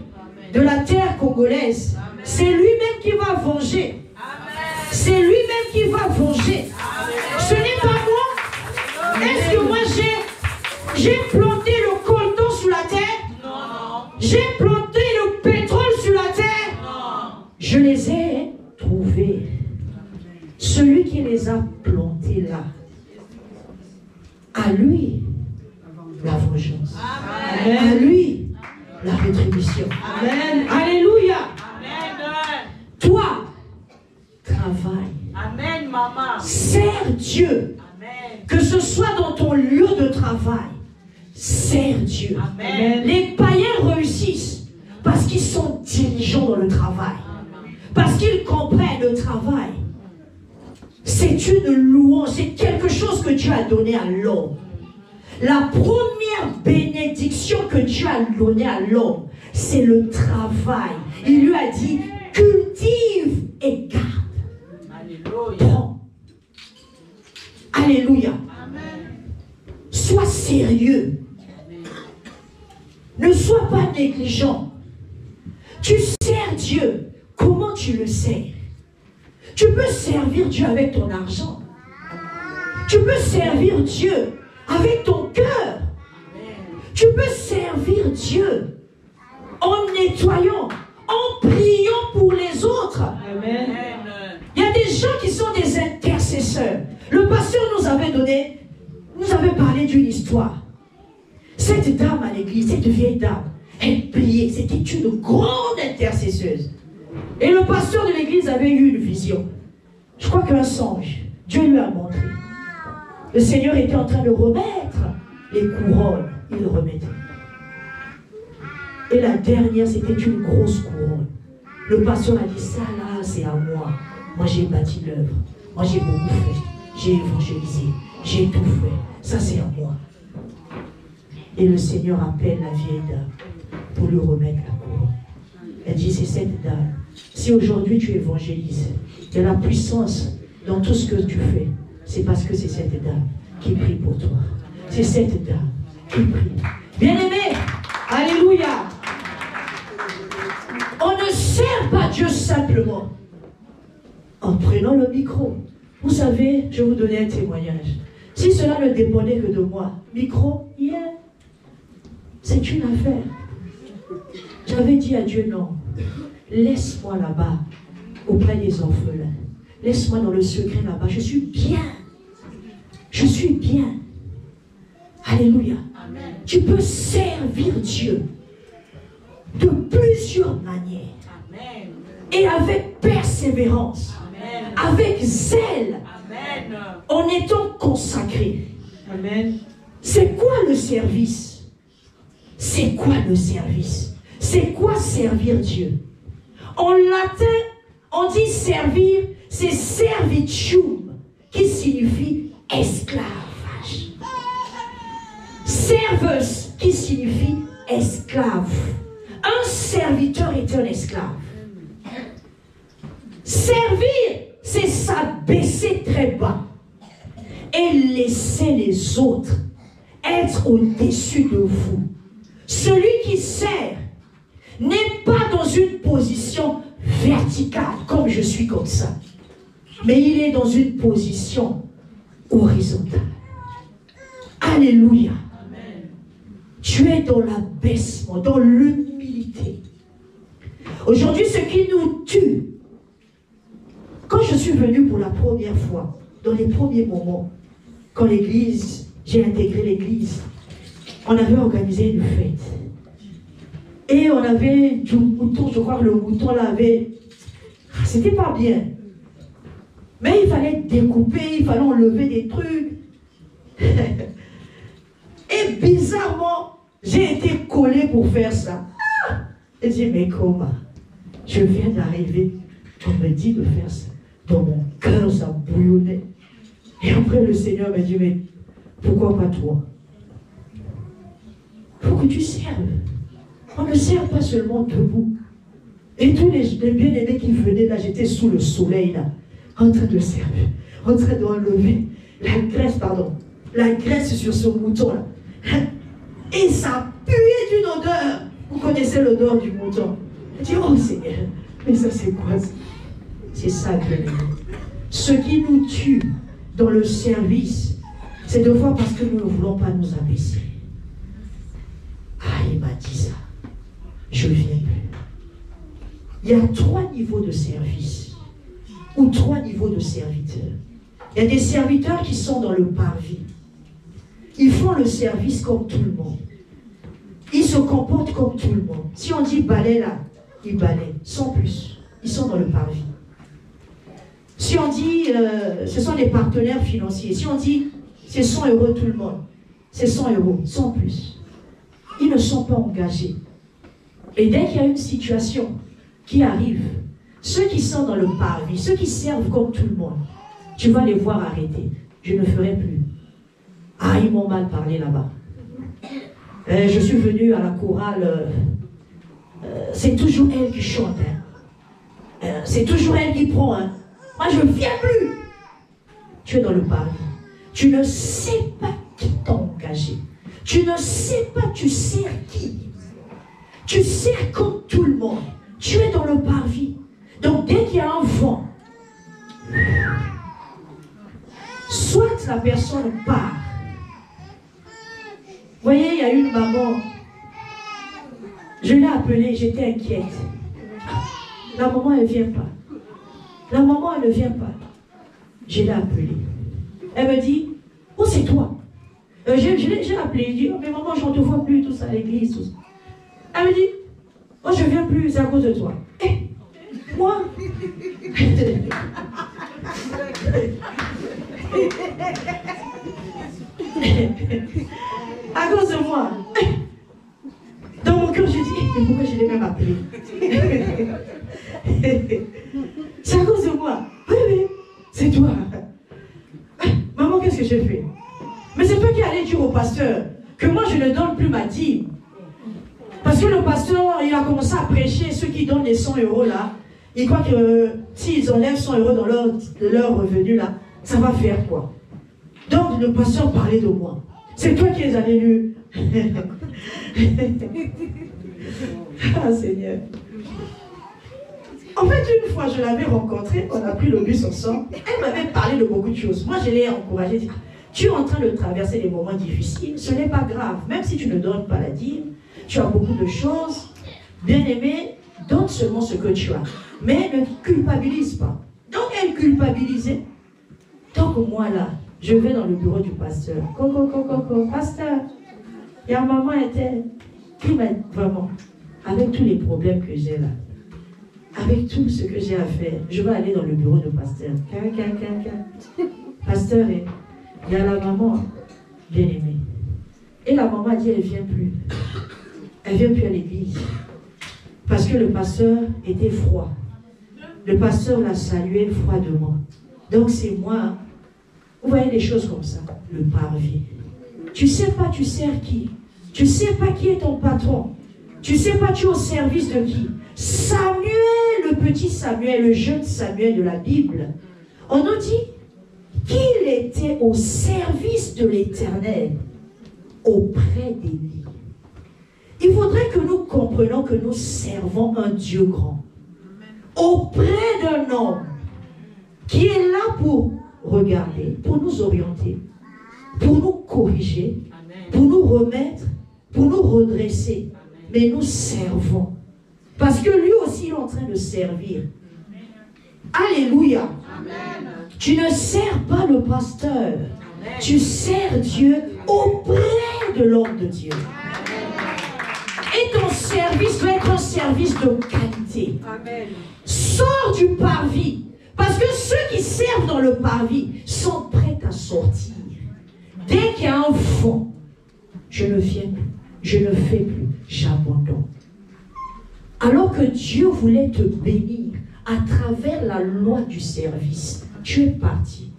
A: de la terre congolaise. C'est lui-même qui va venger. C'est lui-même qui va venger. Ce n'est pas moi. Est-ce que moi j'ai planté le coltan sous la terre? Non. J'ai planté le pétrole sur la terre? Non. Je les ai trouvés. Celui qui les a plantés là, à lui la vengeance. Amen. À lui la rétribution. Amen. Alléluia. Amen. Toi, travaille. Amen, maman. Sers Dieu. Amen. Que ce soit dans ton lieu de travail, sers Dieu. Amen. Les païens réussissent parce qu'ils sont diligents dans le travail. Parce qu'ils comprennent le travail. C'est une louange, c'est quelque chose que Dieu a donné à l'homme. La première bénédiction que Dieu a donnée à l'homme, c'est le travail. Il lui a dit, cultive et garde. Alléluia. Prends. Alléluia. Sois sérieux. Ne sois pas négligent. Tu sers Dieu. Comment tu le sers? Tu peux servir Dieu avec ton argent. Tu peux servir Dieu avec ton cœur. Tu peux servir Dieu en nettoyant, en priant pour les autres.
E: Amen.
A: Il y a des gens qui sont des intercesseurs. Le pasteur nous avait parlé d'une histoire. Cette dame à l'église, cette vieille dame, elle priait. C'était une grande intercesseuse. Et le pasteur de l'église avait eu une vision. Je crois qu'un songe, Dieu lui a montré. Le Seigneur était en train de remettre les couronnes. Il le remettait. Et la dernière, c'était une grosse couronne. Le pasteur a dit, ça là, c'est à moi. Moi, j'ai bâti l'œuvre. Moi, j'ai beaucoup fait. J'ai évangélisé. J'ai tout fait. Ça, c'est à moi. Et le Seigneur appelle la vieille dame pour lui remettre la couronne. Elle dit, c'est cette dame. Si aujourd'hui tu évangélises, il y a la puissance dans tout ce que tu fais. C'est parce que c'est cette dame qui prie pour toi. C'est cette dame qui prie. Bien-aimé, alléluia. On ne sert pas Dieu simplement en prenant le micro. Vous savez, je vais vous donner un témoignage. Si cela ne dépendait que de moi, micro, c'est une affaire. J'avais dit à Dieu, non, laisse-moi là-bas, auprès des orphelins. Laisse-moi dans le secret là-bas. Je suis bien. Je suis bien. Alléluia. Amen. Tu peux servir Dieu de plusieurs manières. Amen. Et avec persévérance. Amen. Avec zèle. Amen. En étant consacré.
E: Amen.
A: C'est quoi le service? C'est quoi le service? C'est quoi servir Dieu? En latin, on dit servir, c'est servitium, qui signifie esclavage. Servus, qui signifie esclave. Un serviteur est un esclave. Servir, c'est s'abaisser très bas et laisser les autres être au-dessus de vous. Celui qui sert n'est pas dans une position verticale, comme je suis comme ça, mais il est dans une position horizontale. Alléluia. Amen. Tu es dans l'abaissement, dans l'humilité. Aujourd'hui, ce qui nous tue, quand je suis venu pour la première fois, dans les premiers moments, quand l'église, j'ai intégré l'église, on avait organisé une fête. Et on avait du mouton, je crois que le mouton là avait... C'était pas bien. Mais il fallait découper, il fallait enlever des trucs. Et bizarrement, j'ai été collé pour faire ça. Et j'ai dit, mais comment? Je viens d'arriver, on me dit de faire ça. Dans mon cœur, ça bouillonnait. Et après, le Seigneur m'a dit, mais pourquoi pas toi? Il faut que tu serves. On ne sert pas seulement debout. Et tous les bien-aimés qui venaient là, j'étais sous le soleil là, en train de servir, en train d'enlever la graisse sur ce mouton là. Et ça puait d'une odeur. Vous connaissez l'odeur du mouton. Je dis, oh Seigneur, mais ça c'est quoi ça? C'est ça que ce qui nous tue dans le service, c'est de voir parce que nous ne voulons pas nous abaisser. Ah, il m'a dit ça. Je ne viens plus. Il y a 3 niveaux de service, ou 3 niveaux de serviteurs. Il y a des serviteurs qui sont dans le parvis. Ils font le service comme tout le monde. Ils se comportent comme tout le monde. Si on dit balai là, ils balaient, sans plus. Ils sont dans le parvis. Si on dit, ce sont des partenaires financiers. Si on dit, c'est 100 € tout le monde, c'est 100 €, sans plus. Ils ne sont pas engagés. Et dès qu'il y a une situation qui arrive, ceux qui sont dans le parvis, ceux qui servent comme tout le monde, tu vas les voir arrêter. Je ne ferai plus. Ah, ils m'ont mal parlé là-bas. Je suis venu à la chorale. C'est toujours elle qui chante. C'est toujours elle qui prend. Moi, je ne viens plus. Tu es dans le parvis. Tu ne sais pas qui t'a engagé. Tu ne sais pas, tu sers qui. Tu sers comme tout le monde. Tu es dans le parvis. Donc dès qu'il y a un vent, soit la personne part. Vous voyez, il y a une maman, je l'ai appelée, j'étais inquiète. La maman, elle ne vient pas. La maman, elle ne vient pas. Je l'ai appelée. Elle me dit, oh, c'est toi. J'ai appelé, je dis, oh, mais maman, je ne te vois plus, tout ça, à l'église, tout ça. Elle me dit, oh, je ne viens plus, c'est à cause de toi. Eh, moi à cause de moi. Dans mon cœur, je dis, mais pourquoi je l'ai même appelé? C'est à cause de moi. Oui, oui, c'est toi. Maman, qu'est-ce que j'ai fait? Mais c'est toi qui allais dire au pasteur que moi, je ne donne plus ma dîme. Parce que le pasteur, il a commencé à prêcher, ceux qui donnent les 100 € là, ils croient que s'ils enlèvent 100 € dans leur revenu là, ça va faire quoi? Donc le pasteur parlait de moi. C'est toi qui les as élus. Ah Seigneur. En fait, une fois, je l'avais rencontrée, on a pris le bus ensemble. Elle m'avait parlé de beaucoup de choses. Moi, je l'ai encouragée. Dit, tu es en train de traverser des moments difficiles, ce n'est pas grave. Même si tu ne donnes pas la dîme, tu as beaucoup de choses. Bien aimé, donne seulement ce que tu as. Mais ne culpabilise pas. Donc, elle culpabilisait. Tant que moi, là, je vais dans le bureau du pasteur. Coco, pasteur. Il y a maman était qui m'a vraiment, avec tous les problèmes que j'ai là, avec tout ce que j'ai à faire, je vais aller dans le bureau du pasteur. Pasteur, il y a la maman bien aimée. Et la maman a dit, elle ne vient plus. Elle ne vient plus à l'église. Parce que le pasteur était froid. Le pasteur l'a salué froidement. Donc c'est moi. Vous voyez des choses comme ça. Le parvis. Tu ne sais pas, tu sers qui. Tu ne sais pas qui est ton patron. Tu ne sais pas, tu es au service de qui. Samuel, le petit Samuel, le jeune Samuel de la Bible, on nous dit qu'il était au service de l'Éternel auprès d'Élie. Il faudrait que nous comprenions que nous servons un Dieu grand auprès d'un homme qui est là pour regarder, pour nous orienter, pour nous corriger, pour nous remettre, pour nous redresser. Mais nous servons. Parce que lui aussi, il est en train de servir. Alléluia. Amen. Tu ne sers pas le pasteur. Amen. Tu sers Dieu auprès de l'homme de Dieu. Amen. Et ton service doit être un service de qualité. Amen. Sors du parvis. Parce que ceux qui servent dans le parvis sont prêts à sortir. Dès qu'il y a un fond, je ne viens plus, je ne fais plus, j'abandonne. Alors que Dieu voulait te bénir à travers la loi du service, tu es parti.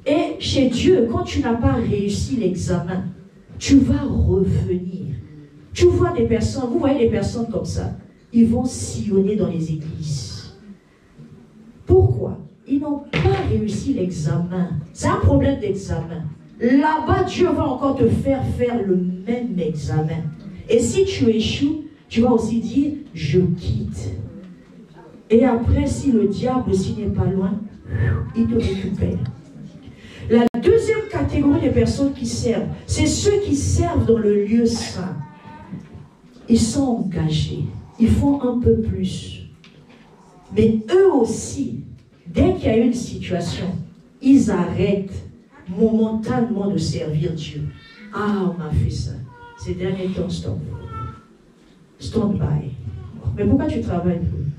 A: Et chez Dieu, quand tu n'as pas réussi l'examen, tu vas revenir. Tu vois des personnes, vous voyez des personnes comme ça, ils vont sillonner dans les églises. Pourquoi? Ils n'ont pas réussi l'examen. C'est un problème d'examen. Là-bas, Dieu va encore te faire le même examen. Et si tu échoues, tu vas aussi dire, je quitte. Et après, si le diable aussi n'est pas loin, il te récupère. La deuxième catégorie des personnes qui servent, c'est ceux qui servent dans le lieu saint. Ils sont engagés. Ils font un peu plus. Mais eux aussi, dès qu'il y a une situation, ils arrêtent momentanément de servir Dieu. Ah, on m'a fait ça. Ces derniers temps, stop. Stand by. Mais pourquoi tu travailles plus?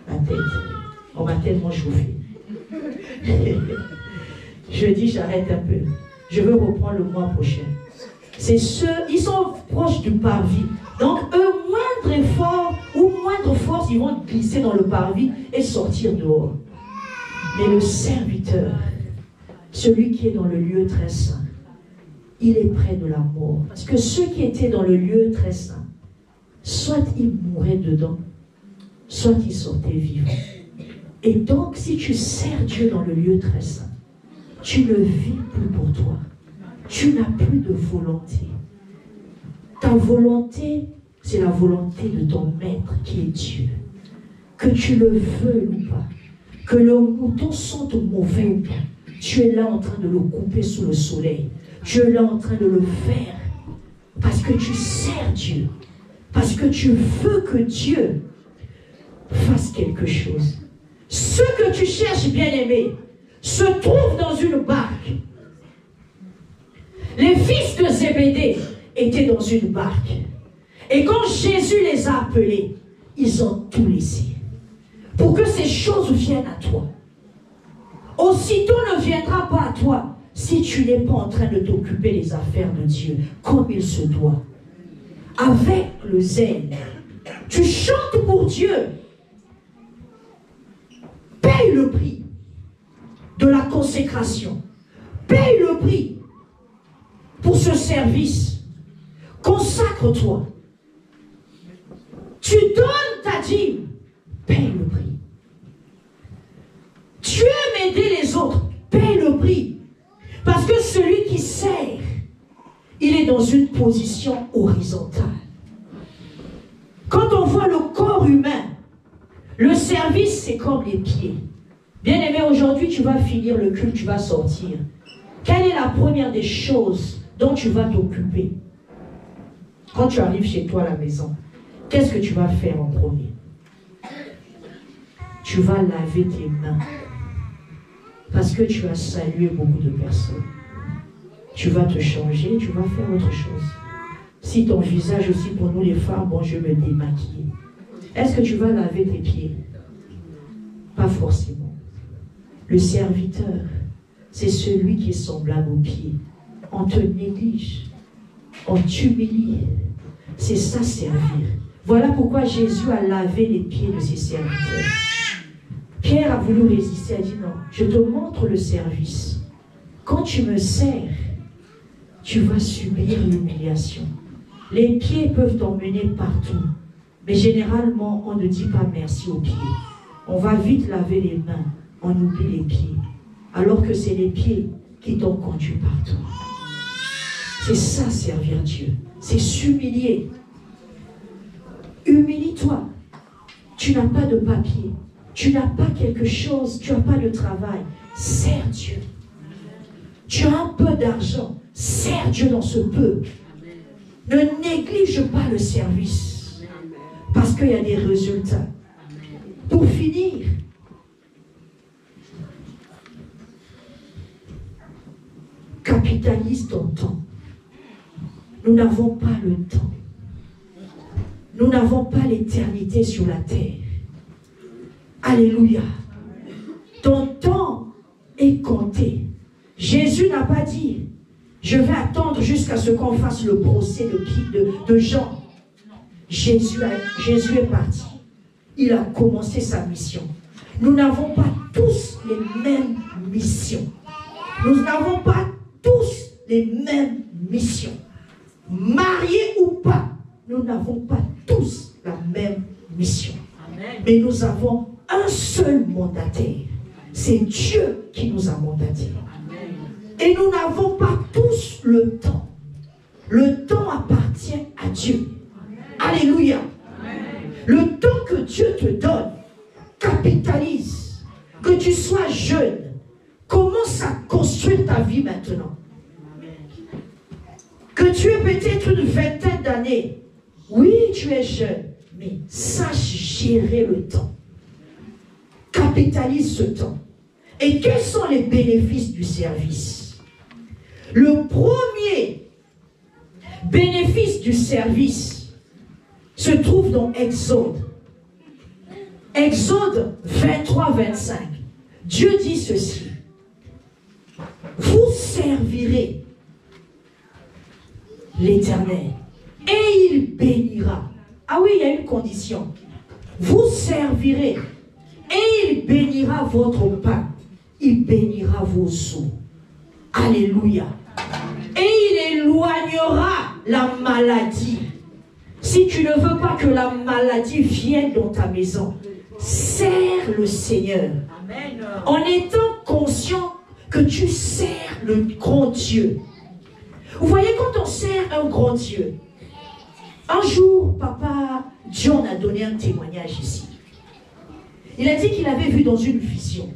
A: La tête. On m'a tellement chauffé. Je dis, j'arrête un peu. Je veux reprendre le mois prochain. C'est ceux, ils sont proches du parvis. Donc, eux, moindre effort ou moindre force, ils vont glisser dans le parvis et sortir dehors. Mais le serviteur, celui qui est dans le lieu très saint, il est près de la mort. Parce que ceux qui étaient dans le lieu très saint, soit ils mouraient dedans, soit ils sortaient vivants. Et donc, si tu sers Dieu dans le lieu très saint, tu ne vis plus pour toi. Tu n'as plus de volonté. Ta volonté, c'est la volonté de ton maître qui est Dieu. Que tu le veuilles ou pas, que le mouton sente mauvais ou pas, tu es là en train de le couper sous le soleil. Tu es là en train de le faire parce que tu sers Dieu. Parce que tu veux que Dieu fasse quelque chose. Ce que tu cherches, bien-aimé, se trouve dans une barque. Les fils de Zébédée étaient dans une barque. Et quand Jésus les a appelés, ils ont tout laissé. Pour que ces choses viennent à toi. Aussitôt ne viendra pas à toi si tu n'es pas en train de t'occuper des affaires de Dieu comme il se doit. Avec le zèle. Tu chantes pour Dieu. Paye le prix de la consécration. Paye le prix pour ce service. Consacre-toi. Tu donnes ta dîme. Paye le prix. Tu aimes aider les autres. Paye le prix. Parce que celui qui sert, il est dans une position horizontale. Quand on voit le corps humain, le service, c'est comme les pieds. Bien-aimé, aujourd'hui, tu vas finir le culte, tu vas sortir. Quelle est la première des choses dont tu vas t'occuper? Quand tu arrives chez toi à la maison, qu'est-ce que tu vas faire en premier? Tu vas laver tes mains. Parce que tu as salué beaucoup de personnes. Tu vas te changer, tu vas faire autre chose. Si ton visage aussi, pour nous les femmes, bon, je vais me démaquiller. Est-ce que tu vas laver tes pieds? Pas forcément. Le serviteur, c'est celui qui est semblable aux pieds. On te néglige, on t'humilie. C'est ça, servir. Voilà pourquoi Jésus a lavé les pieds de ses serviteurs. Pierre a voulu résister, a dit non, je te montre le service. Quand tu me sers, tu vas subir l'humiliation. Les pieds peuvent t'emmener partout. Mais généralement, on ne dit pas merci aux pieds. On va vite laver les mains, on oublie les pieds. Alors que c'est les pieds qui t'ont conduit partout. C'est ça, servir Dieu. C'est s'humilier. Humilie-toi. Tu n'as pas de papier. Tu n'as pas quelque chose. Tu n'as pas de travail. Sers Dieu. Tu as un peu d'argent. Sers Dieu dans ce peu. Ne néglige pas le service. Parce qu'il y a des résultats. Pour finir, capitalise ton temps. Nous n'avons pas le temps. Nous n'avons pas l'éternité sur la terre. Alléluia. Ton temps est compté. Jésus n'a pas dit, je vais attendre jusqu'à ce qu'on fasse le procès de Jean. Jésus est parti. Il a commencé sa mission. Nous n'avons pas tous les mêmes missions. Nous n'avons pas tous les mêmes missions. Mariés ou pas, nous n'avons pas tous la même mission. Amen. Mais nous avons un seul mandataire. C'est Dieu qui nous a mandatés. Amen. Et nous n'avons pas tous le temps. Le temps appartient à Dieu. Amen. Alléluia. Amen. Le temps que Dieu te donne, capitalise. Que tu sois jeune, commence à construire ta vie maintenant. Que tu aies peut-être une vingtaine d'années. Oui, tu es jeune, mais sache gérer le temps. Capitalise ce temps. Et quels sont les bénéfices du service? Le premier bénéfice du service se trouve dans Exode. Exode 23-25. Dieu dit ceci. Vous servirez l'Éternel et il bénira. Ah oui, il y a une condition. Vous servirez et il bénira votre pain. Il bénira vos eaux. Alléluia. Et il éloignera la maladie. Si tu ne veux pas que la maladie vienne dans ta maison, sers le Seigneur. Amen. En étant conscient que tu sers le grand Dieu. Vous voyez, quand on sert un grand Dieu, un jour, Papa John a donné un témoignage ici. Il a dit qu'il avait vu dans une vision.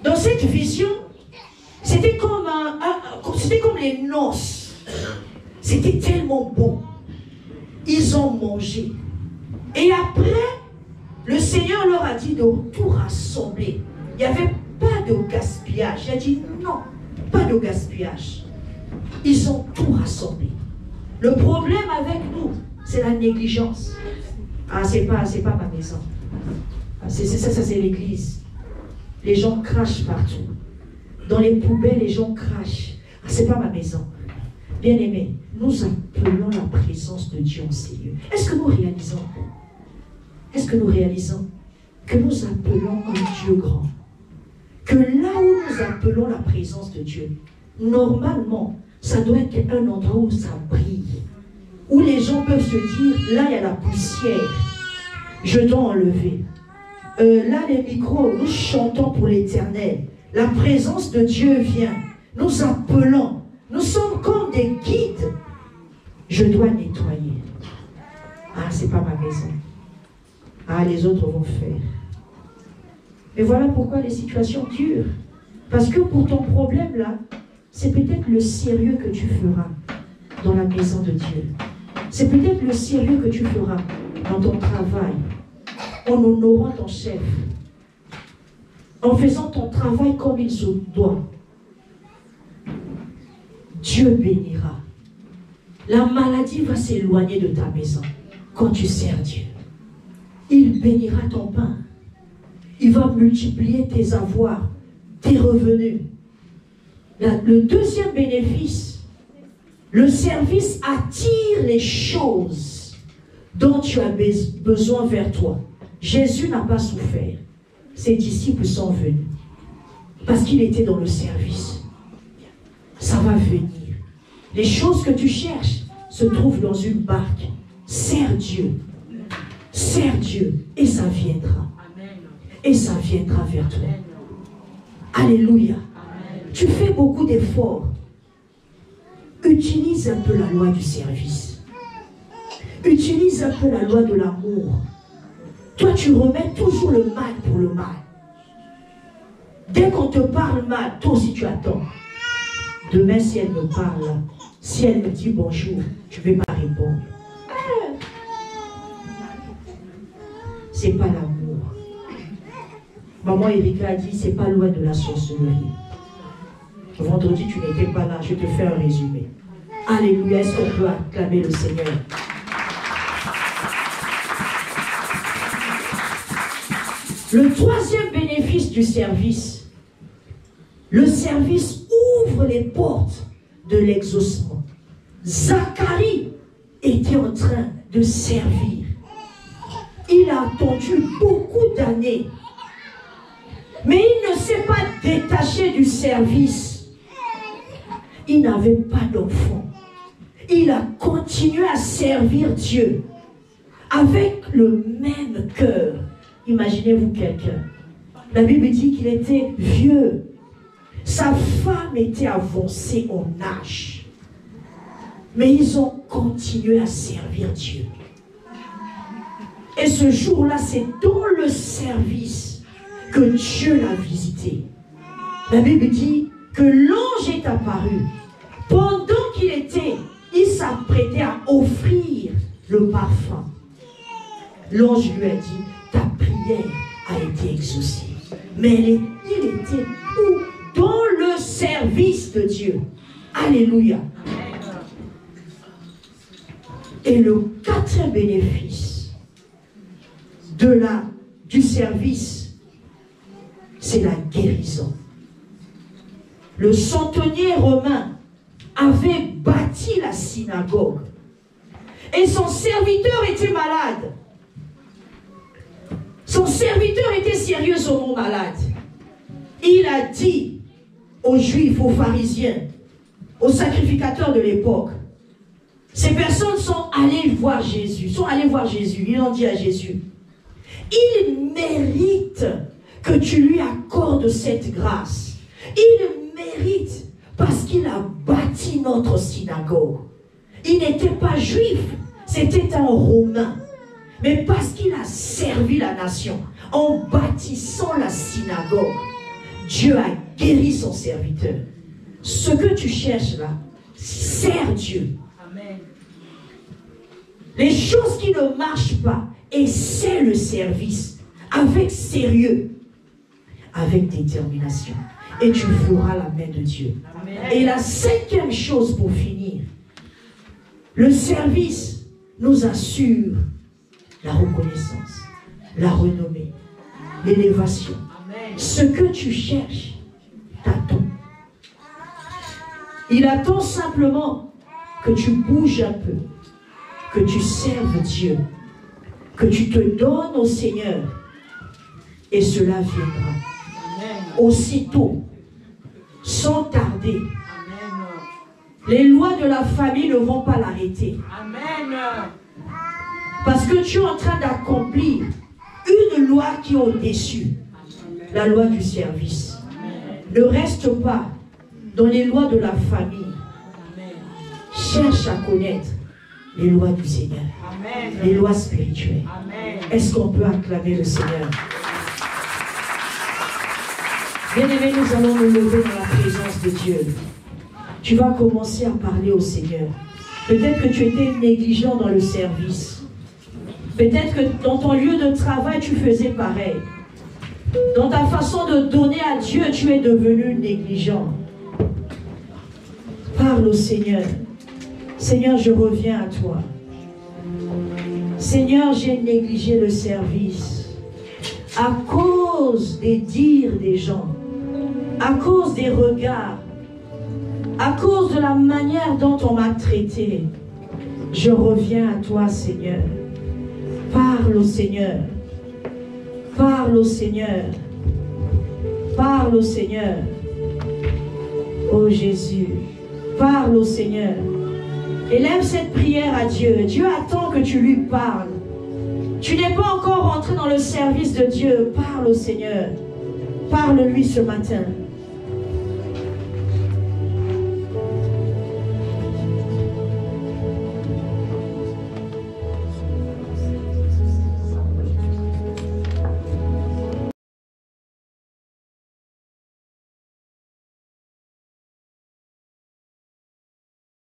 A: Dans cette vision, c'était comme les noces. C'était tellement bon. Ils ont mangé. Et après, le Seigneur leur a dit de tout rassembler. Il n'y avait pas de gaspillage. Il a dit non, pas de gaspillage. Ils ont tout rassemblé. Le problème avec nous, c'est la négligence. Ah, c'est pas ma maison. Ah, ça, c'est l'église. Les gens crachent partout. Dans les poubelles, les gens crachent. Ah, c'est pas ma maison. Bien-aimés, nous appelons la présence de Dieu en ces lieux. Est-ce que nous réalisons? Est-ce que nous réalisons que nous appelons un Dieu grand? Que là où nous appelons la présence de Dieu, normalement, ça doit être un endroit où ça brille. Où les gens peuvent se dire, là il y a la poussière, je dois enlever. Là les micros, nous chantons pour l'Éternel. La présence de Dieu vient. Nous appelons. Nous sommes comme des guides. Je dois nettoyer. Ah, c'est pas ma maison. Ah, les autres vont faire. Mais voilà pourquoi les situations durent. Parce que pour ton problème là, c'est peut-être le sérieux que tu feras dans la maison de Dieu. C'est peut-être le sérieux que tu feras dans ton travail, en honorant ton chef, en faisant ton travail comme il se doit. Dieu bénira. La maladie va s'éloigner de ta maison quand tu sers Dieu. Il bénira ton pain. Il va multiplier tes avoirs, tes revenus. Le deuxième bénéfice, le service attire les choses dont tu as besoin vers toi. Jésus n'a pas souffert. Ses disciples sont venus parce qu'il était dans le service. Ça va venir. Les choses que tu cherches se trouvent dans une barque. Sers Dieu. Sers Dieu et ça viendra. Et ça viendra vers toi. Alléluia. Tu fais beaucoup d'efforts. Utilise un peu la loi du service. Utilise un peu la loi de l'amour. Toi, tu remets toujours le mal pour le mal. Dès qu'on te parle mal, toi aussi tu attends. Demain, si elle me parle, si elle me dit bonjour, je ne vais pas répondre. C'est pas l'amour. Maman Erika a dit, c'est pas loin de la sorcellerie. Vendredi, tu n'étais pas là, je te fais un résumé. Alléluia, est-ce qu'on peut acclamer le Seigneur? Le troisième bénéfice du service, le service ouvre les portes de l'exaucement. Zacharie était en train de servir. Il a attendu beaucoup d'années, mais il ne s'est pas détaché du service. Il n'avait pas d'enfant. Il a continué à servir Dieu avec le même cœur. Imaginez-vous quelqu'un. La Bible dit qu'il était vieux. Sa femme était avancée en âge. Mais ils ont continué à servir Dieu. Et ce jour-là, c'est dans le service que Dieu l'a visité. La Bible dit que l'ange est apparu. Pendant il s'apprêtait à offrir le parfum. L'ange lui a dit, ta prière a été exaucée. Mais il était où? Dans le service de Dieu. Alléluia. Et le quatrième bénéfice du service, c'est la guérison. Le centenier romain avait bâti la synagogue et son serviteur était malade. Son serviteur était sérieusement malade. Il a dit aux Juifs, aux pharisiens, aux sacrificateurs de l'époque, ces personnes sont allées voir Jésus, Ils ont dit à Jésus, il mérite que tu lui accordes cette grâce. Il mérite parce qu'il a bâti notre synagogue. Il n'était pas juif, c'était un Romain. Mais parce qu'il a servi la nation en bâtissant la synagogue, Dieu a guéri son serviteur. Ce que tu cherches là, sers Dieu.
B: Amen.
A: Les choses qui ne marchent pas, essaie le service avec sérieux, avec détermination. Et tu feras la main de Dieu.
B: Amen.
A: Et la cinquième chose pour finir, le service nous assure la reconnaissance, la renommée, l'élévation. Ce que tu cherches t'attend. Il attend simplement que tu bouges un peu, que tu serves Dieu, que tu te donnes au Seigneur, et cela viendra.
B: Amen.
A: Aussitôt, sans tarder.
B: Amen.
A: Les lois de la famille ne vont pas l'arrêter.
B: Amen.
A: Parce que tu es en train d'accomplir une loi qui est au-dessus, la loi du service. Ne reste pas dans les lois de la famille. Cherche à connaître les lois du Seigneur, les lois spirituelles. Est-ce qu'on peut acclamer le Seigneur? Bien-aimés, nous allons nous lever dans la présence de Dieu. Tu vas commencer à parler au Seigneur. Peut-être que tu étais négligent dans le service. Peut-être que dans ton lieu de travail, tu faisais pareil. Dans ta façon de donner à Dieu, tu es devenu négligent. Parle au Seigneur. Seigneur, je reviens à toi. Seigneur, j'ai négligé le service à cause des dires des gens, à cause des regards, à cause de la manière dont on m'a traité. Je reviens à toi, Seigneur. Parle au Seigneur. Parle au Seigneur. Parle au Seigneur. Oh Jésus, parle au Seigneur. Élève cette prière à Dieu. Dieu attend que tu lui parles. Tu n'es pas encore entré dans le service de Dieu. Parle au Seigneur. Parle-lui ce matin.